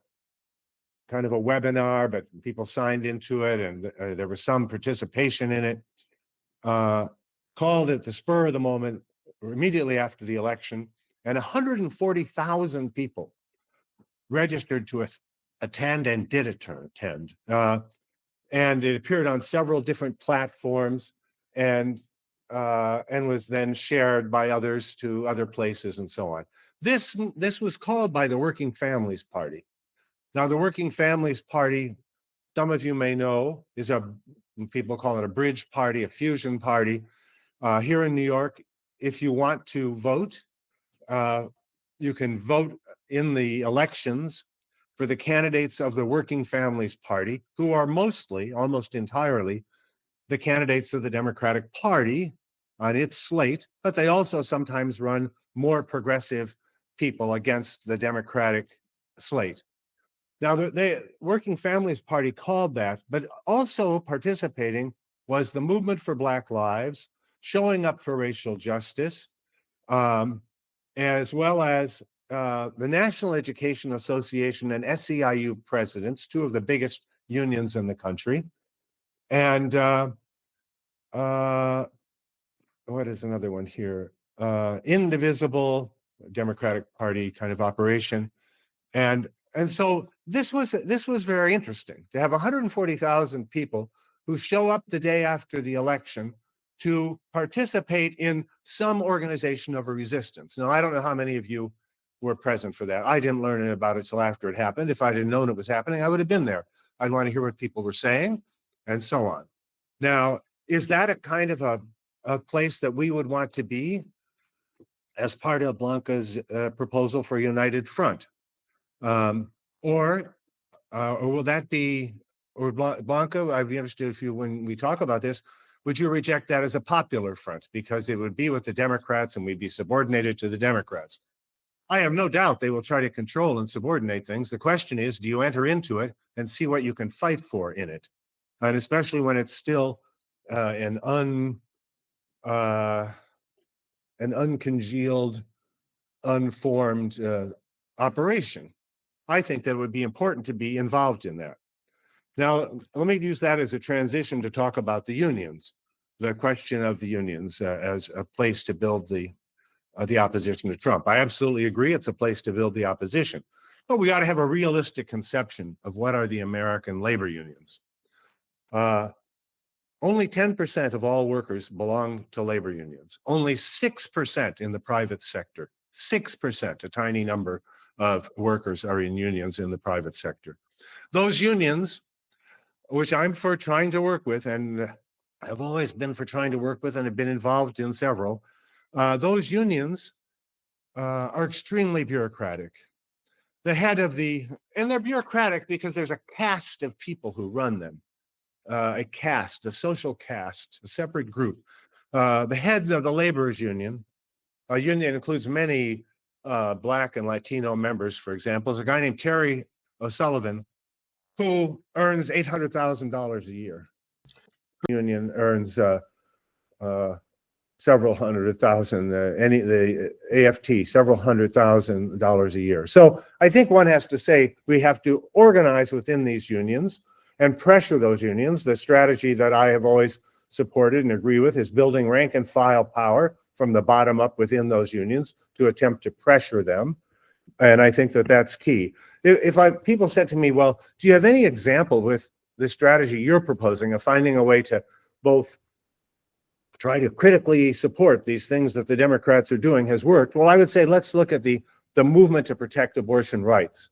Speaker 5: of a webinar, but people signed into it and there was some participation in it. Called at the spur of the moment, immediately after the election, and 140,000 people registered to attend and did attend. And it appeared on several different platforms and was then shared by others to other places and so on. This was called by the Working Families Party. Now, the Working Families Party, some of you may know, people call it a bridge party, a fusion party. Here in New York, if you want to vote, you can vote in the elections for the candidates of the Working Families Party, who are mostly, almost entirely, the candidates of the Democratic Party on its slate, but they also sometimes run more progressive people against the Democratic slate. Now, the Working Families Party called that, but also participating was the Movement for Black Lives, Showing Up for Racial Justice, as well as the National Education Association and SEIU presidents, two of the biggest unions in the country. And what is another one here? Indivisible Democratic Party kind of operation. And so this was very interesting to have 140,000 people who show up the day after the election to participate in some organization of a resistance. Now, I don't know how many of you were present for that. I didn't learn about it till after it happened. If I didn't known it was happening, I would have been there. I'd want to hear what people were saying and so on. Now, is that a kind of a place that we would want to be as part of Blanca's proposal for a united front? Or will that be, or Blanca, I'd be interested if you, when we talk about this, would you reject that as a popular front? Because it would be with the Democrats and we'd be subordinated to the Democrats. I have no doubt they will try to control and subordinate things. The question is, do you enter into it and see what you can fight for in it? And especially when it's still an uncongealed, unformed operation. I think that it would be important to be involved in that. Now, let me use that as a transition to talk about the unions, the question of the unions as a place to build the opposition to Trump. I absolutely agree it's a place to build the opposition, but we got to have a realistic conception of what are the American labor unions. Only 10% of all workers belong to labor unions. Only 6% in the private sector. 6%, a tiny number of workers are in unions in the private sector. Those unions, which I'm for trying to work with, and I've always been for trying to work with and have been involved in several, those unions are extremely bureaucratic. The head of and they're bureaucratic because there's a caste of people who run them. A caste, a social caste, a separate group. The heads of the laborers union, a union that includes many Black and Latino members, for example, is a guy named Terry O'Sullivan, who earns $800,000 a year. The union earns several hundred thousand, the AFT, several $100,000 a year. So I think one has to say we have to organize within these unions and pressure those unions. The strategy that I have always supported and agree with is building rank and file power from the bottom up within those unions to attempt to pressure them. And I think that that's key. People said to me, well, do you have any example with the strategy you're proposing of finding a way to both try to critically support these things that the Democrats are doing has worked? Well, I would say let's look at the movement to protect abortion rights.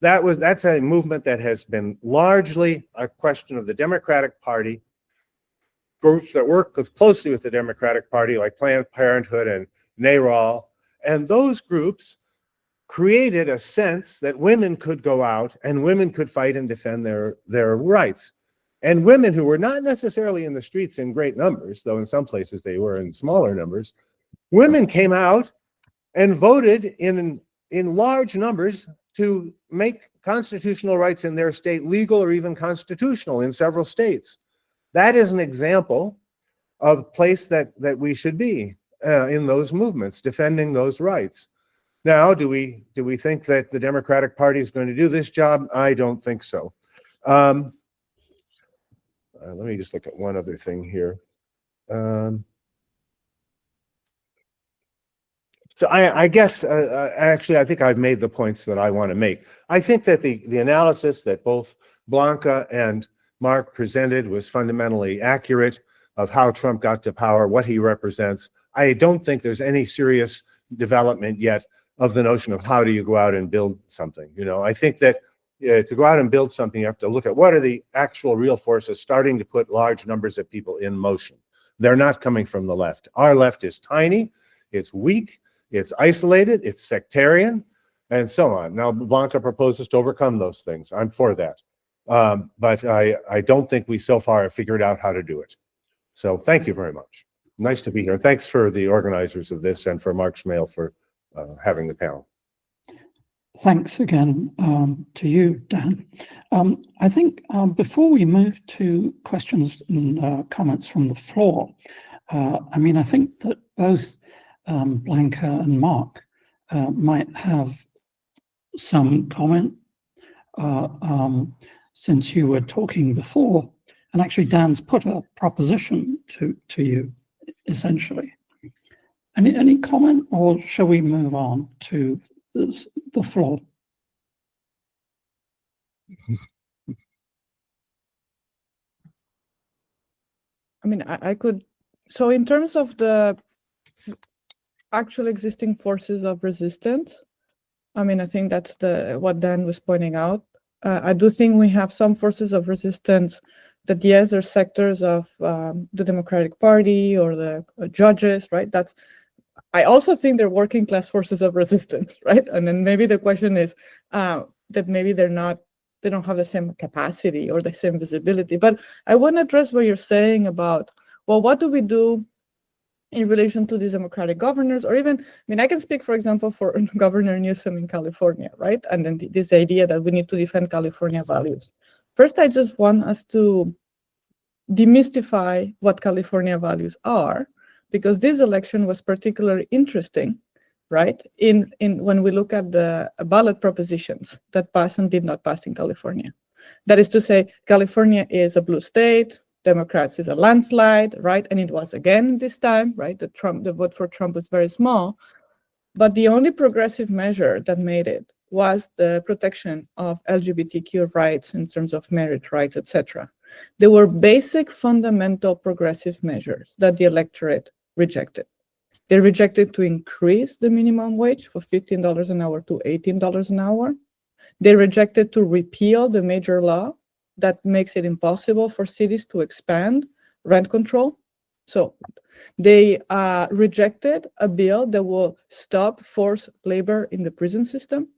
Speaker 5: That's a movement that has been largely a question of the Democratic Party, groups that work closely with the Democratic Party, like Planned Parenthood and NARAL, and those groups created a sense that women could go out and women could fight and defend their rights. And women who were not necessarily in the streets in great numbers, though in some places they were in smaller numbers, women came out and voted in large numbers to make constitutional rights in their state legal or even constitutional in several states. That is an example of a place that we should be in those movements, defending those rights. Now, do we think that the Democratic Party is going to do this job? I don't think so. Let me just look at one other thing here. So I guess, actually, I think I've made the points that I want to make. I think that the analysis that both Blanca and Mark presented was fundamentally accurate of how Trump got to power, what he represents. I don't think there's any serious development yet of the notion of how do you go out and build something. I think that to go out and build something, you have to look at what are the actual real forces starting to put large numbers of people in motion. They're not coming from the left. Our left is tiny, it's weak, it's isolated, it's sectarian, and so on. Now, Blanca proposes to overcome those things. I'm for that. But I don't think we so far have figured out how to do it. So thank you very much. Nice to be here. Thanks for the organizers of this and for Mark Schmale for having the panel.
Speaker 2: Thanks again to you, Dan. I think before we move to questions and comments from the floor, I think that both Blanca and Mark might have some comment since you were talking before, and actually Dan's put a proposition to you essentially. Any comment, or shall we move on to the floor?
Speaker 3: I mean, I could. So in terms of the actual existing forces of resistance, I mean, I think that's what Dan was pointing out. I do think we have some forces of resistance that, yes, there's sectors of the Democratic Party or the judges, right? I also think they're working class forces of resistance, right? And then maybe the question is that maybe they don't have the same capacity or the same visibility. But I want to address what you're saying about, well, what do we do in relation to these Democratic governors, or even, I mean, I can speak, for example, for Governor Newsom in California, right? And then this idea that we need to defend California values. First, I just want us to demystify what California values are, because this election was particularly interesting, right? In when we look at the ballot propositions that passed and did not pass in California. That is to say, California is a blue state, Democrats is a landslide, right? And it was again this time, right? The vote for Trump was very small, but the only progressive measure that made it was the protection of LGBTQ rights in terms of marriage rights, etc. There were basic fundamental progressive measures that the electorate rejected. They rejected to increase the minimum wage from $15 an hour to $18 an hour. They rejected to repeal the major law that makes it impossible for cities to expand rent control. So they rejected a bill that will stop forced labor in the prison system.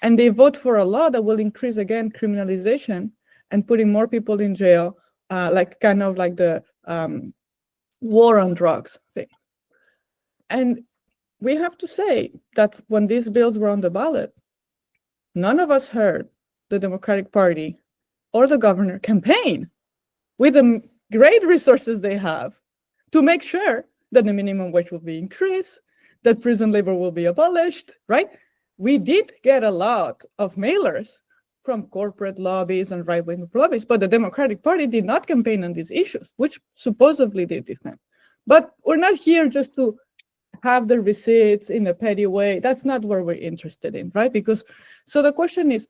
Speaker 3: And they vote for a law that will increase, again, criminalization and putting more people in jail, like kind of like the war on drugs thing. And we have to say that when these bills were on the ballot, none of us heard the Democratic Party or the governor campaign with the great resources they have to make sure that the minimum wage will be increased, that prison labor will be abolished, right? We did get a lot of mailers from corporate lobbies and right-wing lobbies, but the Democratic Party did not campaign on these issues, which supposedly they did not. But we're not here just to have the receipts in a petty way. That's not what we're interested in, right? Because, so the question is,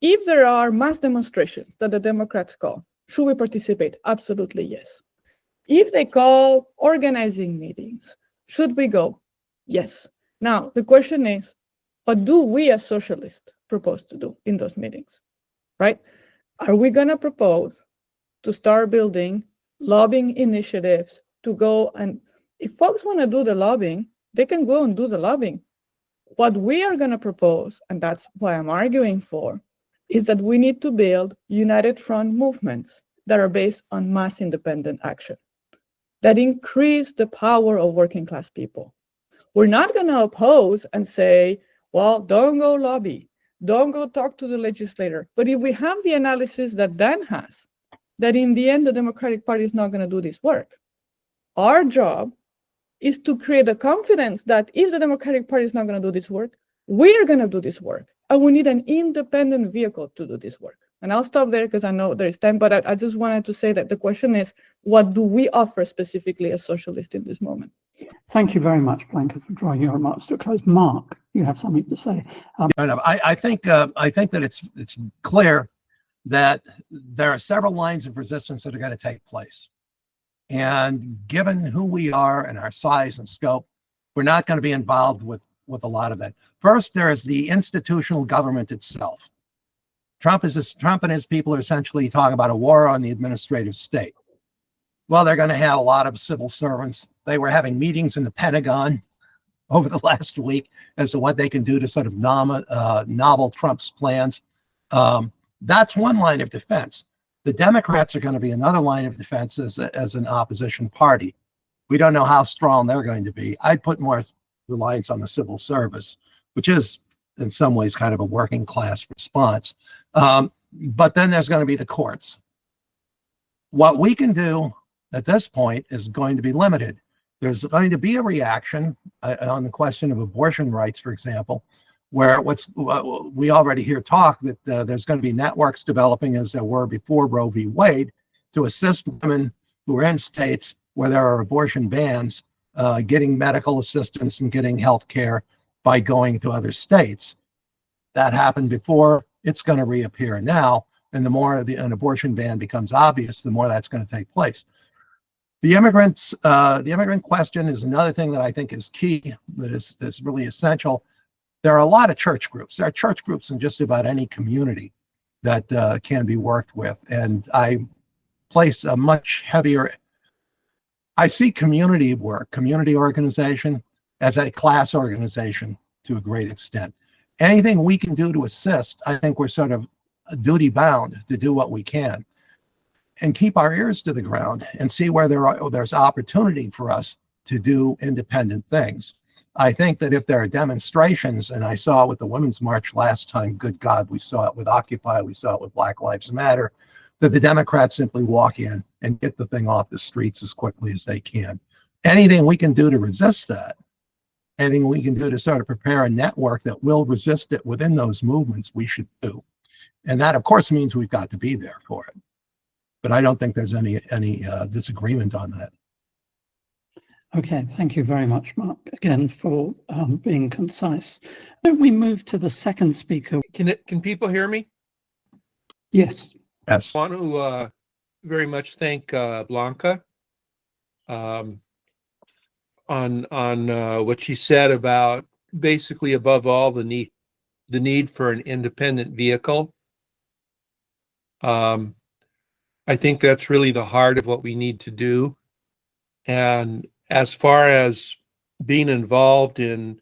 Speaker 3: if there are mass demonstrations that the Democrats call, should we participate? Absolutely, yes. If they call organizing meetings, should we go? Yes. Now, the question is, what do we as socialists propose to do in those meetings, right? Are we going to propose to start building lobbying initiatives to go, and if folks want to do the lobbying, they can go and do the lobbying. What we are going to propose, and that's what I'm arguing for, is that we need to build united front movements that are based on mass independent action, that increase the power of working class people. We're not going to oppose and say, well, don't go lobby, don't go talk to the legislator. But if we have the analysis that Dan has, that in the end, the Democratic Party is not going to do this work, our job is to create a confidence that if the Democratic Party is not going to do this work, we're going to do this work. And we need an independent vehicle to do this work. And I'll stop there because I know there is time, but I just wanted to say that the question is, what do we offer specifically as socialists in this moment?
Speaker 2: Thank you very much, Blanca, for drawing your remarks to a close. Mark, you have something to say.
Speaker 4: I think that it's clear that there are several lines of resistance that are going to take place. And given who we are and our size and scope, we're not going to be involved with a lot of it. First, there is the institutional government itself. Trump and his people are essentially talking about a war on the administrative state. Well, they're going to have a lot of civil servants. They were having meetings in the Pentagon over the last week as to what they can do to sort of novel Trump's plans. That's one line of defense. The Democrats are going to be another line of defense as an opposition party. We don't know how strong they're going to be. I'd put more reliance on the civil service, which is in some ways kind of a working class response. But then there's going to be the courts. What we can do at this point is going to be limited. There's going to be a reaction on the question of abortion rights, for example, where we already hear talk that there's going to be networks developing, as there were before Roe v. Wade, to assist women who are in states where there are abortion bans, getting medical assistance and getting health care by going to other states. That happened before. It's going to reappear now. And the more an abortion ban becomes obvious, the more that's going to take place. The immigrant question is another thing that I think is key, that's really essential. There are a lot of church groups. There are church groups in just about any community that can be worked with. And I place a much heavier, I see community work, community organization, as a class organization to a great extent. Anything we can do to assist, I think we're sort of duty bound to do what we can and keep our ears to the ground and see where there's opportunity for us to do independent things. I think that if there are demonstrations, and I saw it with the Women's March last time, good God, we saw it with Occupy, we saw it with Black Lives Matter, that the Democrats simply walk in and get the thing off the streets as quickly as they can. Anything we can do to resist that, anything we can do to sort of prepare a network that will resist it within those movements, we should do. And that, of course, means we've got to be there for it. But I don't think there's any disagreement on that.
Speaker 2: Okay, thank you very much, Mark, again, for being concise. Don't we move to the second speaker?
Speaker 6: Can people hear me?
Speaker 2: Yes.
Speaker 4: Yes.
Speaker 6: I want to very much thank Blanca on what she said about basically above all the need for an independent vehicle. I think that's really the heart of what we need to do. And as far as being involved in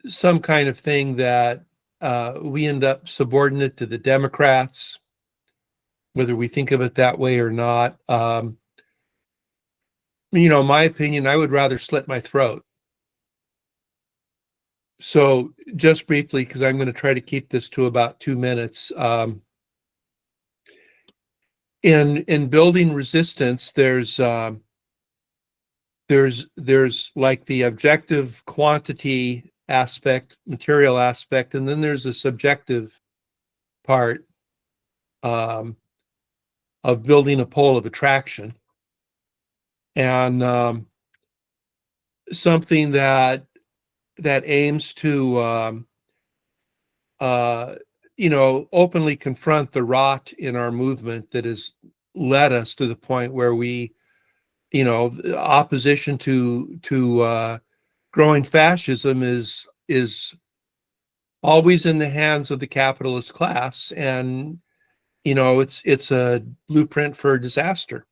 Speaker 6: some kind of thing that we end up subordinate to the Democrats, whether we think of it that way or not, my opinion, I would rather slit my throat. So just briefly, because I'm going to try to keep this to about 2 minutes, in building resistance, there's like the objective quantity aspect, material aspect, and then there's a subjective part of building a pole of attraction. And something that aims to openly confront the rot in our movement that has led us to the point where we, opposition to growing fascism is always in the hands of the capitalist class, and it's a blueprint for disaster.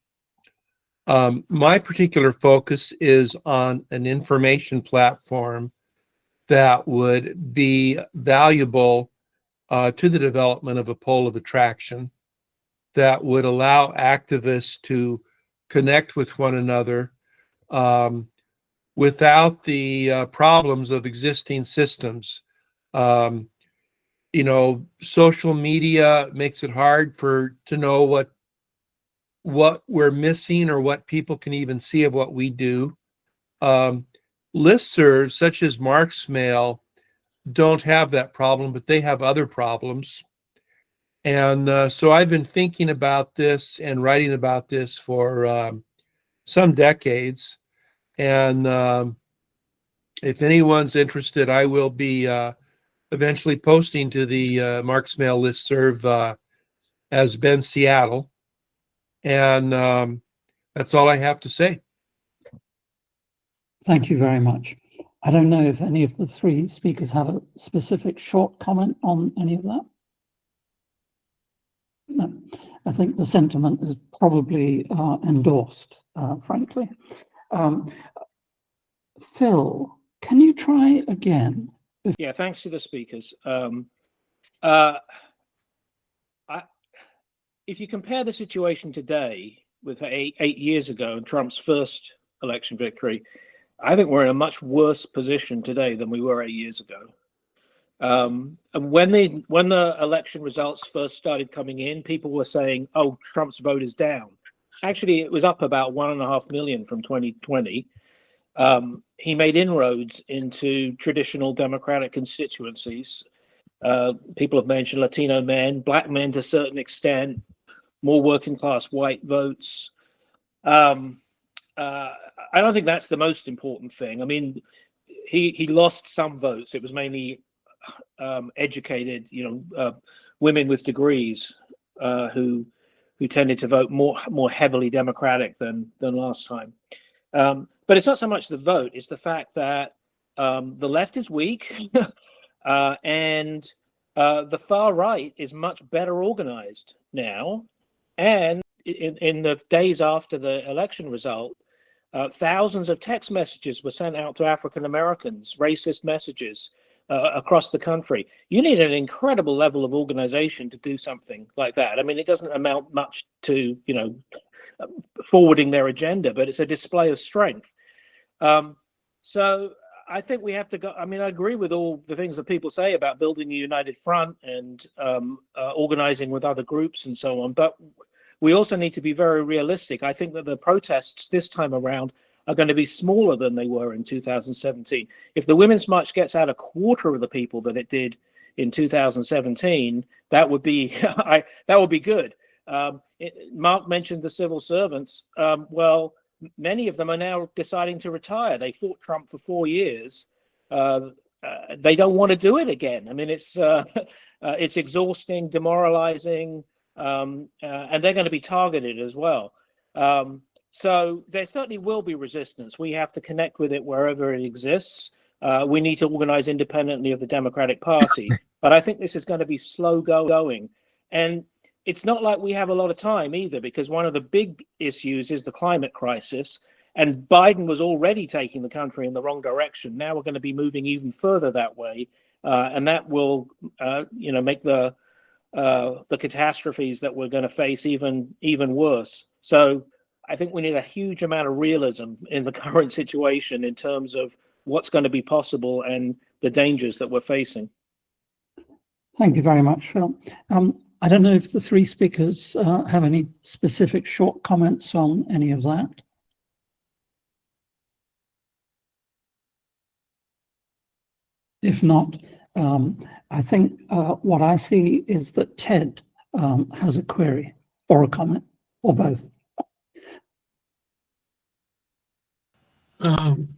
Speaker 6: My particular focus is on an information platform that would be valuable to the development of a pole of attraction that would allow activists to connect with one another without the problems of existing systems. Social media makes it hard to know what we're missing or what people can even see of what we do. Listservs such as Mark's Mail don't have that problem, but they have other problems. And so I've been thinking about this and writing about this for some decades. And if anyone's interested, I will be eventually posting to the Mark's Mail listserv as Ben Seattle. And that's all I have to say.
Speaker 2: Thank you very much. I don't know if any of the three speakers have a specific short comment on any of that. No, I think the sentiment is probably endorsed, frankly. Phil, can you try again?
Speaker 7: Yeah, thanks to the speakers. If you compare the situation today with eight years ago and Trump's first election victory, I think we're in a much worse position today than we were 8 years ago. And when the election results first started coming in, people were saying, "Oh, Trump's vote is down." Actually, it was up about 1.5 million from 2020. He made inroads into traditional Democratic constituencies. People have mentioned Latino men, Black men to a certain extent, more working class white votes. I don't think that's the most important thing. I mean, he lost some votes. It was mainly educated, women with degrees who tended to vote more heavily Democratic than last time. But it's not so much the vote; it's the fact that the left is weak, and the far right is much better organized now. And in the days after the election result, thousands of text messages were sent out to African Americans, racist messages across the country. You need an incredible level of organization to do something like that. I mean, it doesn't amount much to, forwarding their agenda, but it's a display of strength. So I think we have to go. I mean, I agree with all the things that people say about building a united front and organizing with other groups and so on. But we also need to be very realistic. I think that the protests this time around are going to be smaller than they were in 2017. If the Women's March gets out a quarter of the people that it did in 2017, that would be that would be good. Mark mentioned the civil servants. Well, many of them are now deciding to retire. They fought Trump for 4 years. They don't want to do it again. I mean, it's exhausting, demoralizing, and they're going to be targeted as well. So there certainly will be resistance. We have to connect with it wherever it exists. We need to organize independently of the Democratic Party. But I think this is going to be slow going. And it's not like we have a lot of time either, because one of the big issues is the climate crisis. And Biden was already taking the country in the wrong direction. Now we're going to be moving even further that way. And that will, make the catastrophes that we're going to face even worse. So I think we need a huge amount of realism in the current situation in terms of what's going to be possible and the dangers that we're facing.
Speaker 2: Thank you very much, Phil. I don't know if the three speakers have any specific short comments on any of that. If not, I think what I see is that Ted has a query or a comment, or both.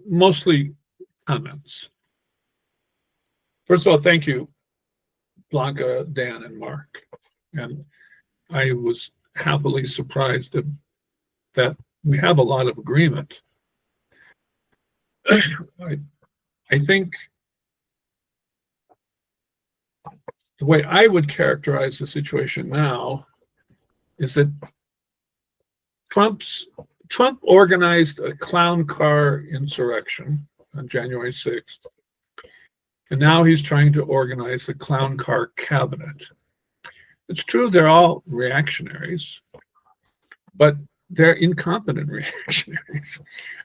Speaker 8: Mostly comments. First of all, thank you, Blanca, Dan, and Mark. And I was happily surprised that we have a lot of agreement. I think the way I would characterize the situation now is that Trump organized a clown car insurrection on January 6th, and now he's trying to organize the clown car cabinet. It's true they're all reactionaries, but they're incompetent reactionaries.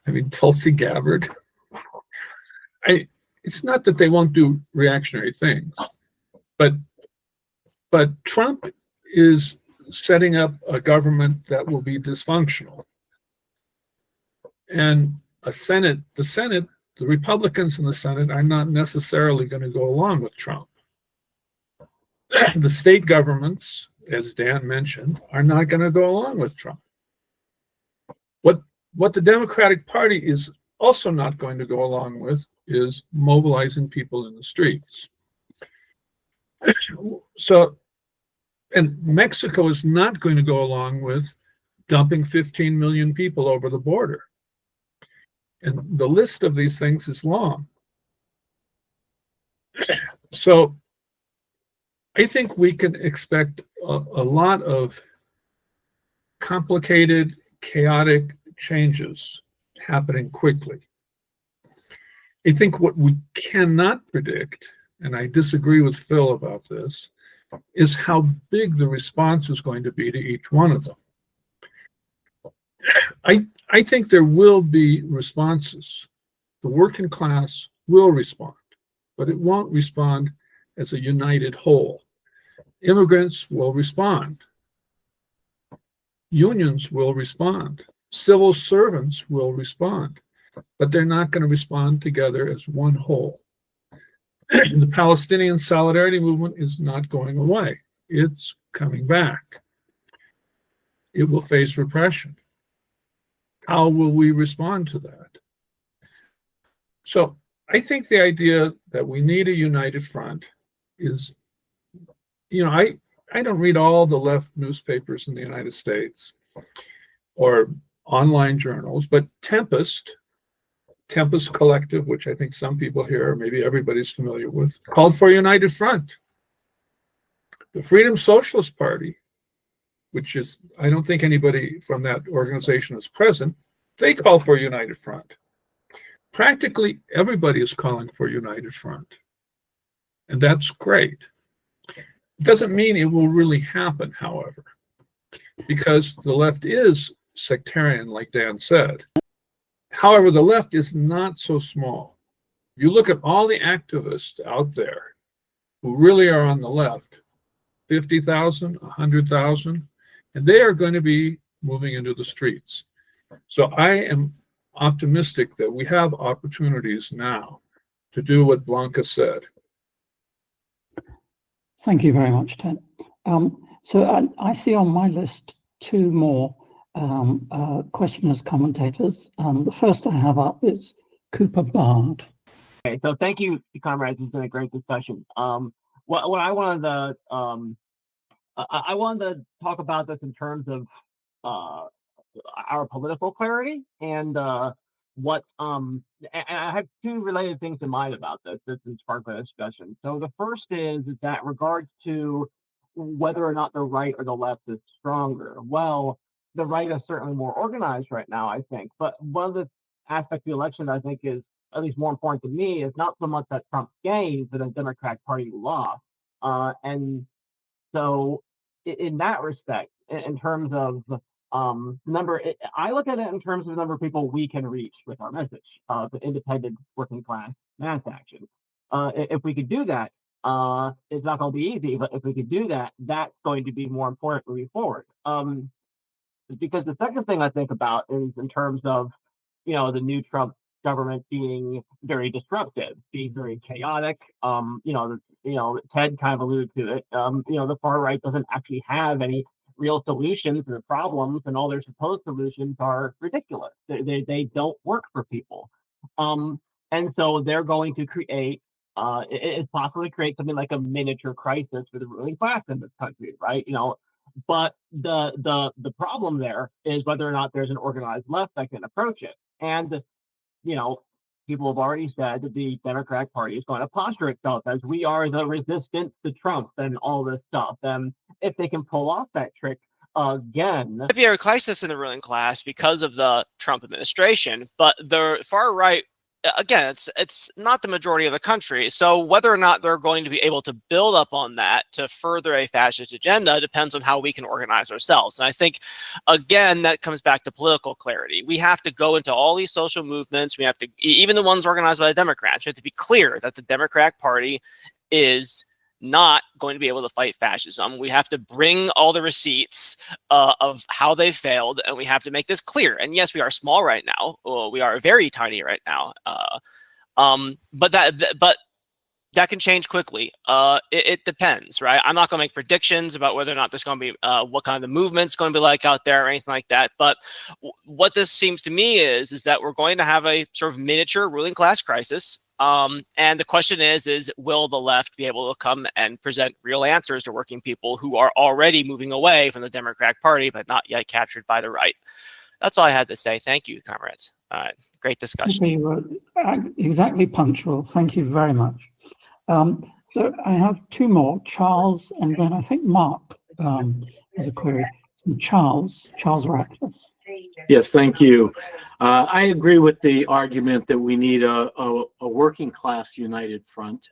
Speaker 8: I mean, Tulsi Gabbard. It's not that they won't do reactionary things, but Trump is setting up a government that will be dysfunctional. And the Republicans in the Senate are not necessarily going to go along with Trump. The state governments, as Dan mentioned, are not going to go along with Trump. What the Democratic Party is also not going to go along with is mobilizing people in the streets. And Mexico is not going to go along with dumping 15 million people over the border. And the list of these things is long. So I think we can expect a lot of complicated, chaotic changes happening quickly. I think what we cannot predict, and I disagree with Phil about this, is how big the response is going to be to each one of them. I think there will be responses. The working class will respond, but it won't respond as a united whole. Immigrants will respond. Unions will respond. Civil servants will respond, but they're not going to respond together as one whole. The Palestinian solidarity movement is not going away. It's coming back. It will face repression. how will we respond to that? So I think the idea that we need a united front is, I don't read all the left newspapers in the United States or online journals, but Tempest Collective, which I think some people here, or maybe everybody's familiar with, called for a united front. The Freedom Socialist Party, which is, I don't think anybody from that organization is present, they call for a united front. Practically everybody is calling for a united front. And that's great. It doesn't mean it will really happen, however, because the left is sectarian, like Dan said. However, the left is not so small. You look at all the activists out there who really are on the left, 50,000, 100,000, and they are going to be moving into the streets. So I am optimistic that we have opportunities now to do what Blanca said.
Speaker 2: Thank you very much, Ted. So I see on my list two more questioners, commentators. The first I have up is Cooper Bard.
Speaker 9: Okay, so thank you, comrades. It's been a great discussion. What I wanted to I wanted to talk about this in terms of our political clarity and what and I have two related things in mind about this. This is part of the discussion. So the first is that regards to whether or not the right or the left is stronger. Well, the right is certainly more organized right now, I think. But one of the aspects of the election I think is at least more important to me is not so much that Trump gained, but a Democratic Party lost. And so in that respect, in terms of I look at it in terms of the number of people we can reach with our message, the independent working class mass action. If we could do that, it's not going to be easy, but if we could do that, that's going to be more important moving forward. Because the second thing I think about is in terms of, the new Trump government being very disruptive, being very chaotic. Ted kind of alluded to it. The far right doesn't actually have any real solutions to the problems, and all their supposed solutions are ridiculous. They don't work for people. And so they're going to create, it's possible to create something like a miniature crisis for the ruling class in this country, right? But the problem there is whether or not there's an organized left that can approach it. And, people have already said that the Democratic Party is going to posture itself as we are the resistance to Trump and all this stuff. And if they can pull off that trick again.
Speaker 10: Might be a crisis in the ruling class because of the Trump administration, but the far right, again, it's not the majority of the country. So whether or not they're going to be able to build up on that to further a fascist agenda depends on how we can organize ourselves. And I think, again, that comes back to political clarity. We have to go into all these social movements. We have to, even the ones organized by the Democrats, we have to be clear that the Democratic Party is not going to be able to fight fascism. We have to bring all the receipts of how they failed, and we have to make this clear. And yes, we are small right now. We are very tiny right now. But that can change quickly. It depends, right? I'm not going to make predictions about whether or not there's going to be what kind of the movement's going to be like out there or anything like that. But what this seems to me is that we're going to have a sort of miniature ruling class crisis. And the question is will the left be able to come and present real answers to working people who are already moving away from the Democratic Party, but not yet captured by the right? That's all I had to say. Thank you, comrades. Great discussion.
Speaker 2: You were exactly punctual. Thank you very much. So I have two more, Charles, and then I think Mark has a query. Charles Rachlis.
Speaker 11: Yes, thank you. I agree with the argument that we need a working class united front.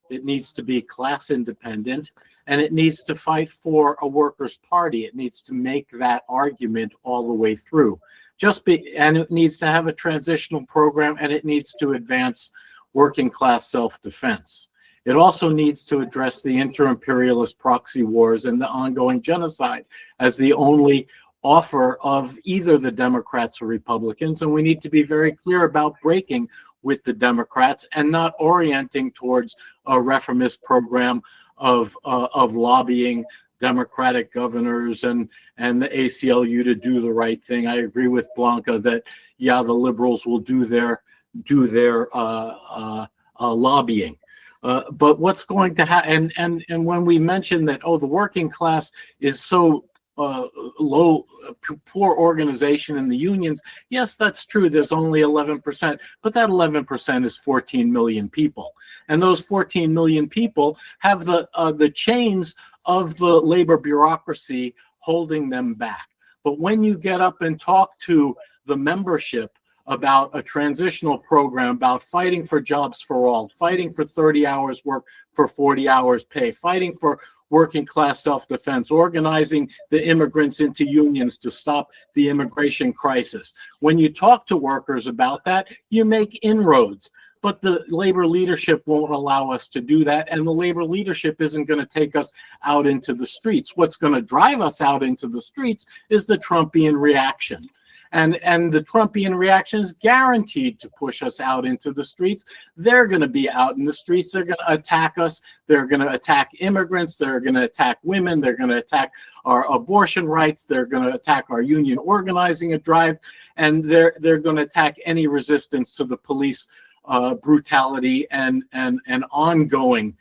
Speaker 11: It needs to be class independent, and it needs to fight for a workers' party. It needs to make that argument all the way through. And it needs to have a transitional program, and it needs to advance working class self-defense. It also needs to address the inter-imperialist proxy wars and the ongoing genocide as the only offer of either the Democrats or Republicans. And we need to be very clear about breaking with the Democrats and not orienting towards a reformist program of lobbying Democratic governors and the ACLU to do the right thing. I agree with Blanca that, yeah, the liberals will do their lobbying. But what's going to happen? And when we mention that, oh, the working class is so poor organization in the unions, yes, that's true. There's only 11%, but that 11% is 14 million people, and those 14 million people have the chains of the labor bureaucracy holding them back. But when you get up and talk to the membership about a transitional program, about fighting for jobs for all, fighting for 30 hours work for 40 hours pay, fighting for working class self-defense, organizing the immigrants into unions to stop the immigration crisis. When you talk to workers about that, you make inroads. But the labor leadership won't allow us to do that, and the labor leadership isn't going to take us out into the streets. What's going to drive us out into the streets is the Trumpian reaction. And the Trumpian reaction is guaranteed to push us out into the streets. They're going to be out in the streets. They're going to attack us. They're going to attack immigrants. They're going to attack women. They're going to attack our abortion rights. They're going to attack our union organizing drive. And they're going to attack any resistance to the police brutality and ongoing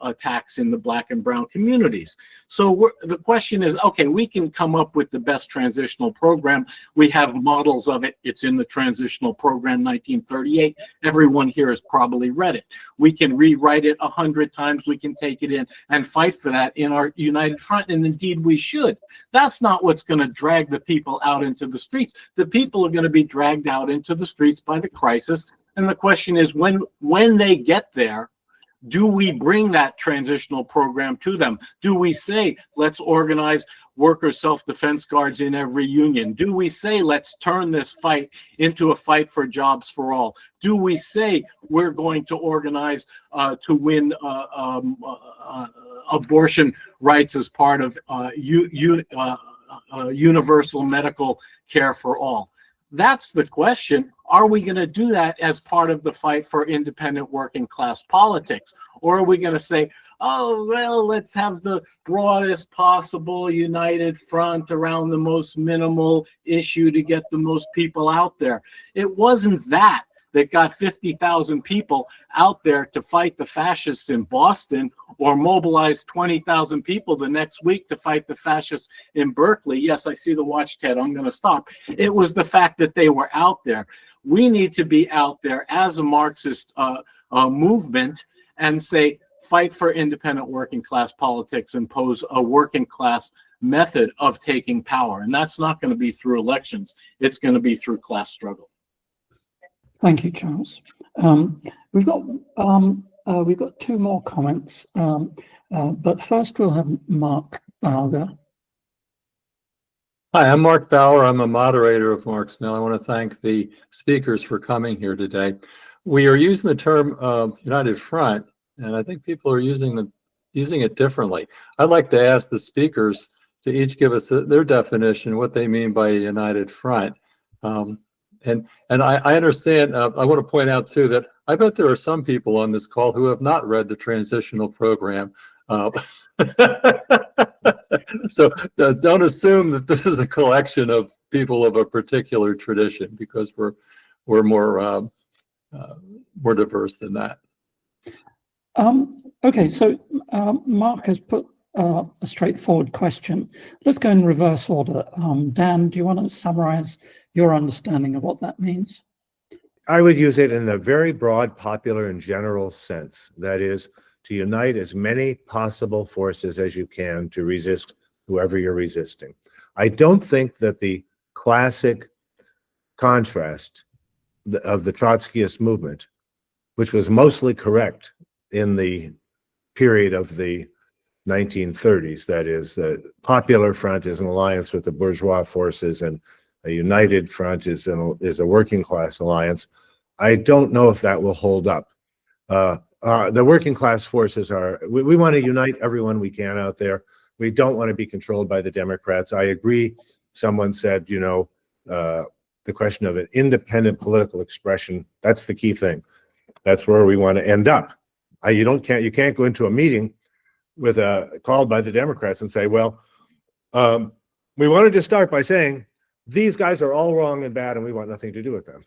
Speaker 11: attacks in the Black and brown communities. So the question is, okay, we can come up with the best transitional program. We have models of it. It's in the transitional program 1938. Everyone here has probably read it. We can rewrite it 100 times. We can take it in and fight for that in our united front, and indeed we should. That's not what's going to drag the people out into the streets. The people are going to be dragged out into the streets by the crisis, and the question is, when they get there, do we bring that transitional program to them? Do we say, let's organize workers' self-defense guards in every union? Do we say, let's turn this fight into a fight for jobs for all? Do we say we're going to organize to win abortion rights as part of universal medical care for all? That's the question. Are we going to do that as part of the fight for independent working class politics? Or are we going to say, oh, well, let's have the broadest possible united front around the most minimal issue to get the most people out there? It wasn't that got 50,000 people out there to fight the fascists in Boston, or mobilize 20,000 people the next week to fight the fascists in Berkeley. Yes, I see the watch, Ted. I'm going to stop. It was the fact that they were out there. We need to be out there as a Marxist movement and say, fight for independent working class politics, impose a working class method of taking power. And that's not going to be through elections. It's going to be through class struggle.
Speaker 2: Thank you, Charles. We've got two more comments, but first we'll have Mark Baugher.
Speaker 12: Hi, I'm Mark Baugher. I'm a moderator of Mark's Mill. I want to thank the speakers for coming here today. We are using the term United Front, and I think people are using it differently. I'd like to ask the speakers to each give us their definition, what they mean by a United Front. And I understand, I want to point out too that I bet there are some people on this call who have not read the transitional program. So don't assume that this is a collection of people of a particular tradition, because we're more diverse than that.
Speaker 2: Okay, so Mark has put a straightforward question. Let's go in reverse order. Dan, do you want to summarize your understanding of what that means?
Speaker 5: I would use it in a very broad, popular, and general sense. That is, to unite as many possible forces as you can to resist whoever you're resisting. I don't think that the classic contrast of the Trotskyist movement, which was mostly correct in the period of the 1930s, that is, the Popular Front is an alliance with the bourgeois forces, and a united front is a working class alliance. I don't know if that will hold up. The working class forces we want to unite everyone we can out there. We don't want to be controlled by the Democrats. I agree. Someone said, the question of an independent political expression, that's the key thing. That's where we want to end up. You can't go into a meeting called by the Democrats and say, well, we wanted to start by saying these guys are all wrong and bad, and we want nothing to do with them.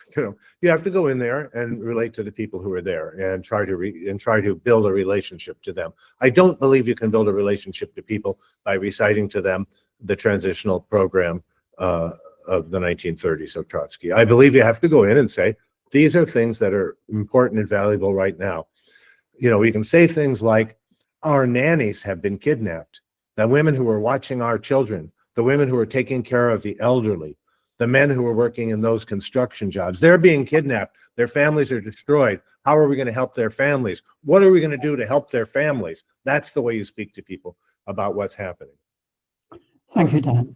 Speaker 5: You have to go in there and relate to the people who are there and try to build a relationship to them. I don't believe you can build a relationship to people by reciting to them the transitional program of the 1930s of Trotsky. I believe you have to go in and say these are things that are important and valuable right now. We can say things like our nannies have been kidnapped, the women who are watching our children, the women who are taking care of the elderly, the men who are working in those construction jobs, they're being kidnapped. Their families are destroyed. How are we going to help their families? What are we going to do to help their families? That's the way you speak to people about what's happening.
Speaker 2: Thank you, Dan.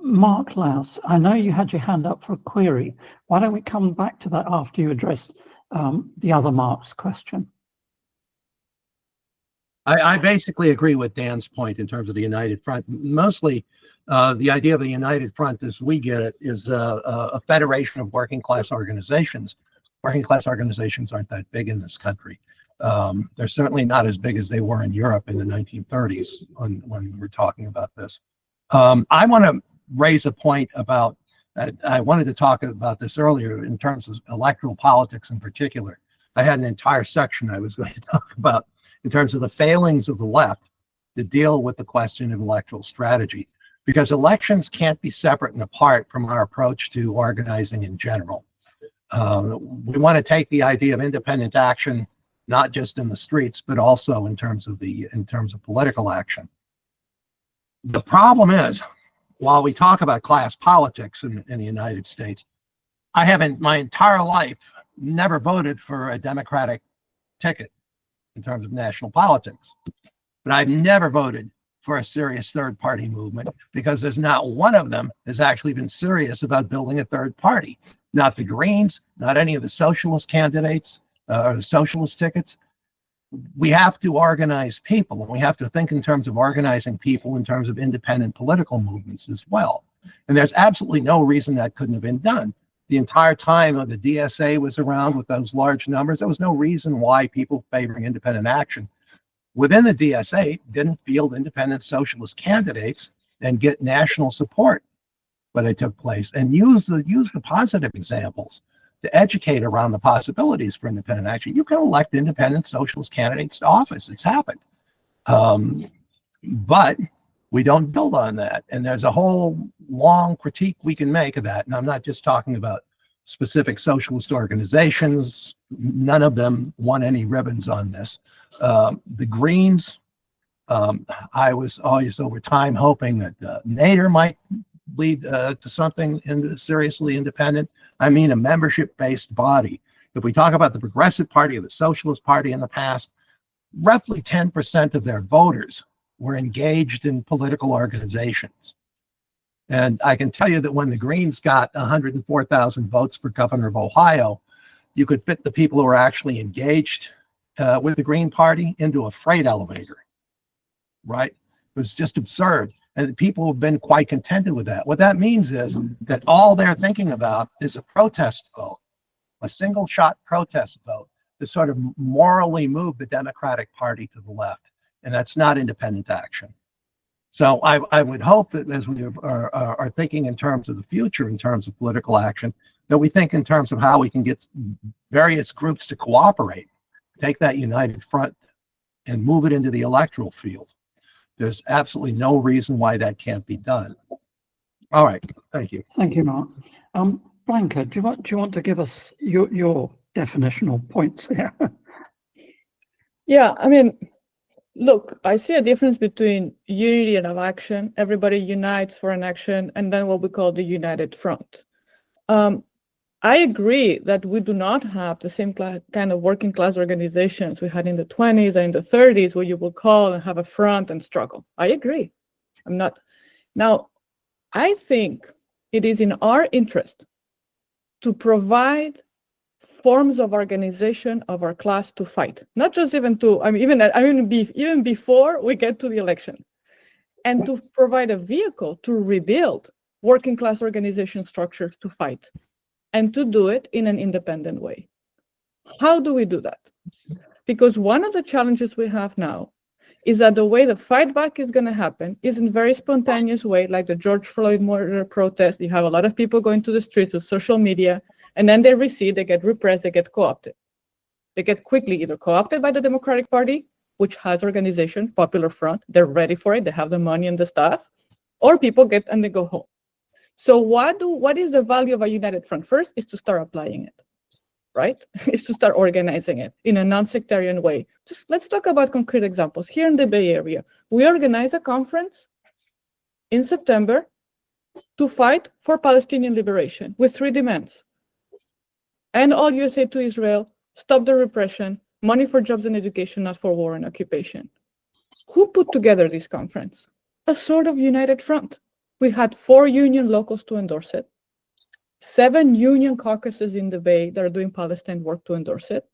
Speaker 2: Mark Lause, I know you had your hand up for a query. Why don't we come back to that after you address the other Mark's question?
Speaker 4: I basically agree with Dan's point in terms of the United Front. Mostly, the idea of the United Front, as we get it, is a federation of working class organizations. Working class organizations aren't that big in this country. They're certainly not as big as they were in Europe in the 1930s when we're talking about this. I want to raise a point about, I wanted to talk about this earlier in terms of electoral politics in particular. I had an entire section I was going to talk about in terms of the failings of the left to deal with the question of electoral strategy, because elections can't be separate and apart from our approach to organizing in general. We want to take the idea of independent action, not just in the streets, but also in terms of political action. The problem is, while we talk about class politics in the United States, I have in my entire life never voted for a Democratic ticket in terms of national politics. But I've never voted for a serious third party movement because there's not one of them has actually been serious about building a third party. Not the Greens, not any of the socialist candidates or the socialist tickets. We have to organize people, and we have to think in terms of organizing people in terms of independent political movements as well. And there's absolutely no reason that couldn't have been done. The entire time of the DSA was around with those large numbers, there was no reason why people favoring independent action within the DSA didn't field independent socialist candidates and get national support when they took place, and use the positive examples to educate around the possibilities for independent action. You can elect independent socialist candidates to office. It's happened. But we don't build on that. And there's a whole long critique we can make of that. And I'm not just talking about specific socialist organizations. None of them won any ribbons on this. The Greens, I was always over time hoping that Nader might lead to something seriously independent. I mean, a membership-based body. If we talk about the Progressive Party or the Socialist Party in the past, roughly 10% of their voters were engaged in political organizations. And I can tell you that when the Greens got 104,000 votes for governor of Ohio, you could fit the people who were actually engaged with the Green Party into a freight elevator, right? It was just absurd. And people have been quite contented with that. What that means is that all they're thinking about is a protest vote, a single shot protest vote to sort of morally move the Democratic Party to the left. And that's not independent action. So I would hope that as we are thinking in terms of the future, in terms of political action, that we think in terms of how we can get various groups to cooperate, take that united front and move it into the electoral field. There's absolutely no reason why that can't be done. All right, thank you.
Speaker 2: Thank you, Mark. Blanca, do you want to give us your definitional points here?
Speaker 3: Yeah, I mean, look, I see a difference between unity and of action. Everybody unites for an action, and then what we call the united front. I agree that we do not have the same kind of working class organizations we had in the 20s and in the 30s, where you will call and have a front and struggle. I agree. I'm not. Now, I think it is in our interest to provide forms of organization of our class to fight, not just even to, even before we get to the election, and to provide a vehicle to rebuild working class organization structures to fight, and to do it in an independent way. How do we do that? Because one of the challenges we have now is that the way the fight back is going to happen is in a very spontaneous way, like the George Floyd murder protest. You have a lot of people going to the streets with social media, and then they recede, they get repressed, they get co-opted. They get quickly either co-opted by the Democratic Party, which has organization, Popular Front, they're ready for it, they have the money and the staff, or people get and they go home. So what is the value of a united front? First is to start applying it, right? Is to start organizing it in a non-sectarian way. Just let's talk about concrete examples. Here in the Bay Area, we organize a conference in September to fight for Palestinian liberation with 3 demands. End all US aid to Israel, stop the repression, money for jobs and education, not for war and occupation. Who put together this conference? A sort of united front. We had 4 union locals to endorse it, 7 union caucuses in the Bay that are doing Palestine work to endorse it,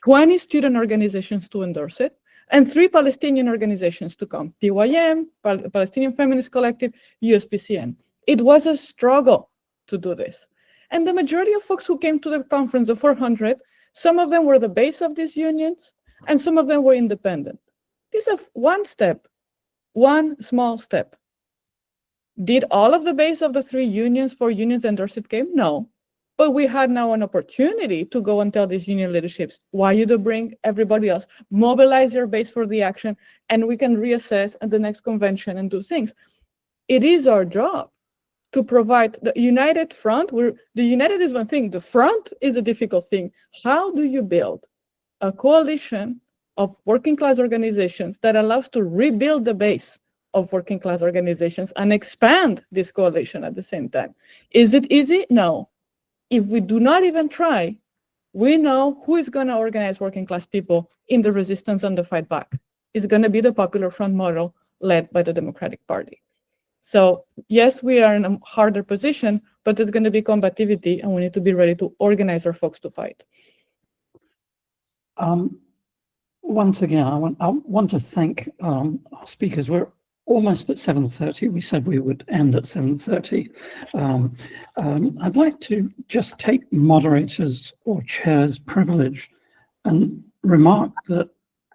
Speaker 3: 20 student organizations to endorse it, and 3 Palestinian organizations to come, PYM, Palestinian Feminist Collective, USPCN. It was a struggle to do this. And the majority of folks who came to the conference, the 400, some of them were the base of these unions, and some of them were independent. This is one step, one small step. Did all of the base of the 3 unions, 4 unions endorse it came? No. But we had now an opportunity to go and tell these union leaderships, why you don't bring everybody else, mobilize your base for the action, and we can reassess at the next convention and do things. It is our job to provide the united front. The united is one thing, the front is a difficult thing. How do you build a coalition of working class organizations that allows to rebuild the base of working class organizations and expand this coalition at the same time? Is it easy? No. If we do not even try, we know who is going to organize working class people in the resistance and the fight back. It's going to be the Popular Front model led by the Democratic Party. So yes, we are in a harder position, but there's going to be combativity, and we need to be ready to organize our folks to fight.
Speaker 2: Once again, I want to thank our speakers. We're almost at 7:30. We said we would end at 7:30. I'd like to just take moderators or chairs' privilege and remark that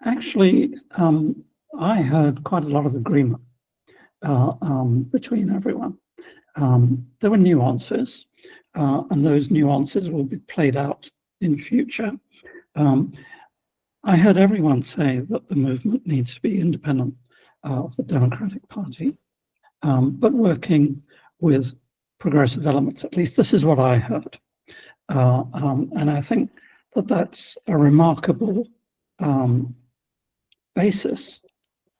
Speaker 2: actually I heard quite a lot of agreement between everyone. There were nuances, and those nuances will be played out in future. I heard everyone say that the movement needs to be independent of the Democratic Party, but working with progressive elements. At least this is what I heard. And I think that that's a remarkable basis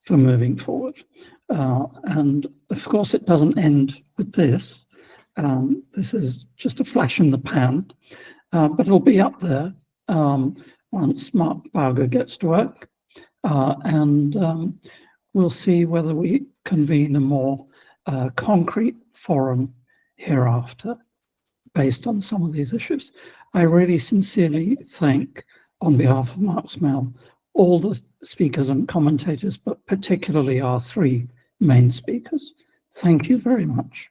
Speaker 2: for moving forward. And of course, it doesn't end with this. This is just a flash in the pan, but it'll be up there once Mark Baugher gets to work. And we'll see whether we convene a more concrete forum hereafter based on some of these issues. I really sincerely thank, on behalf of Mark Smell, all the speakers and commentators, but particularly our 3 main speakers. Thank you very much.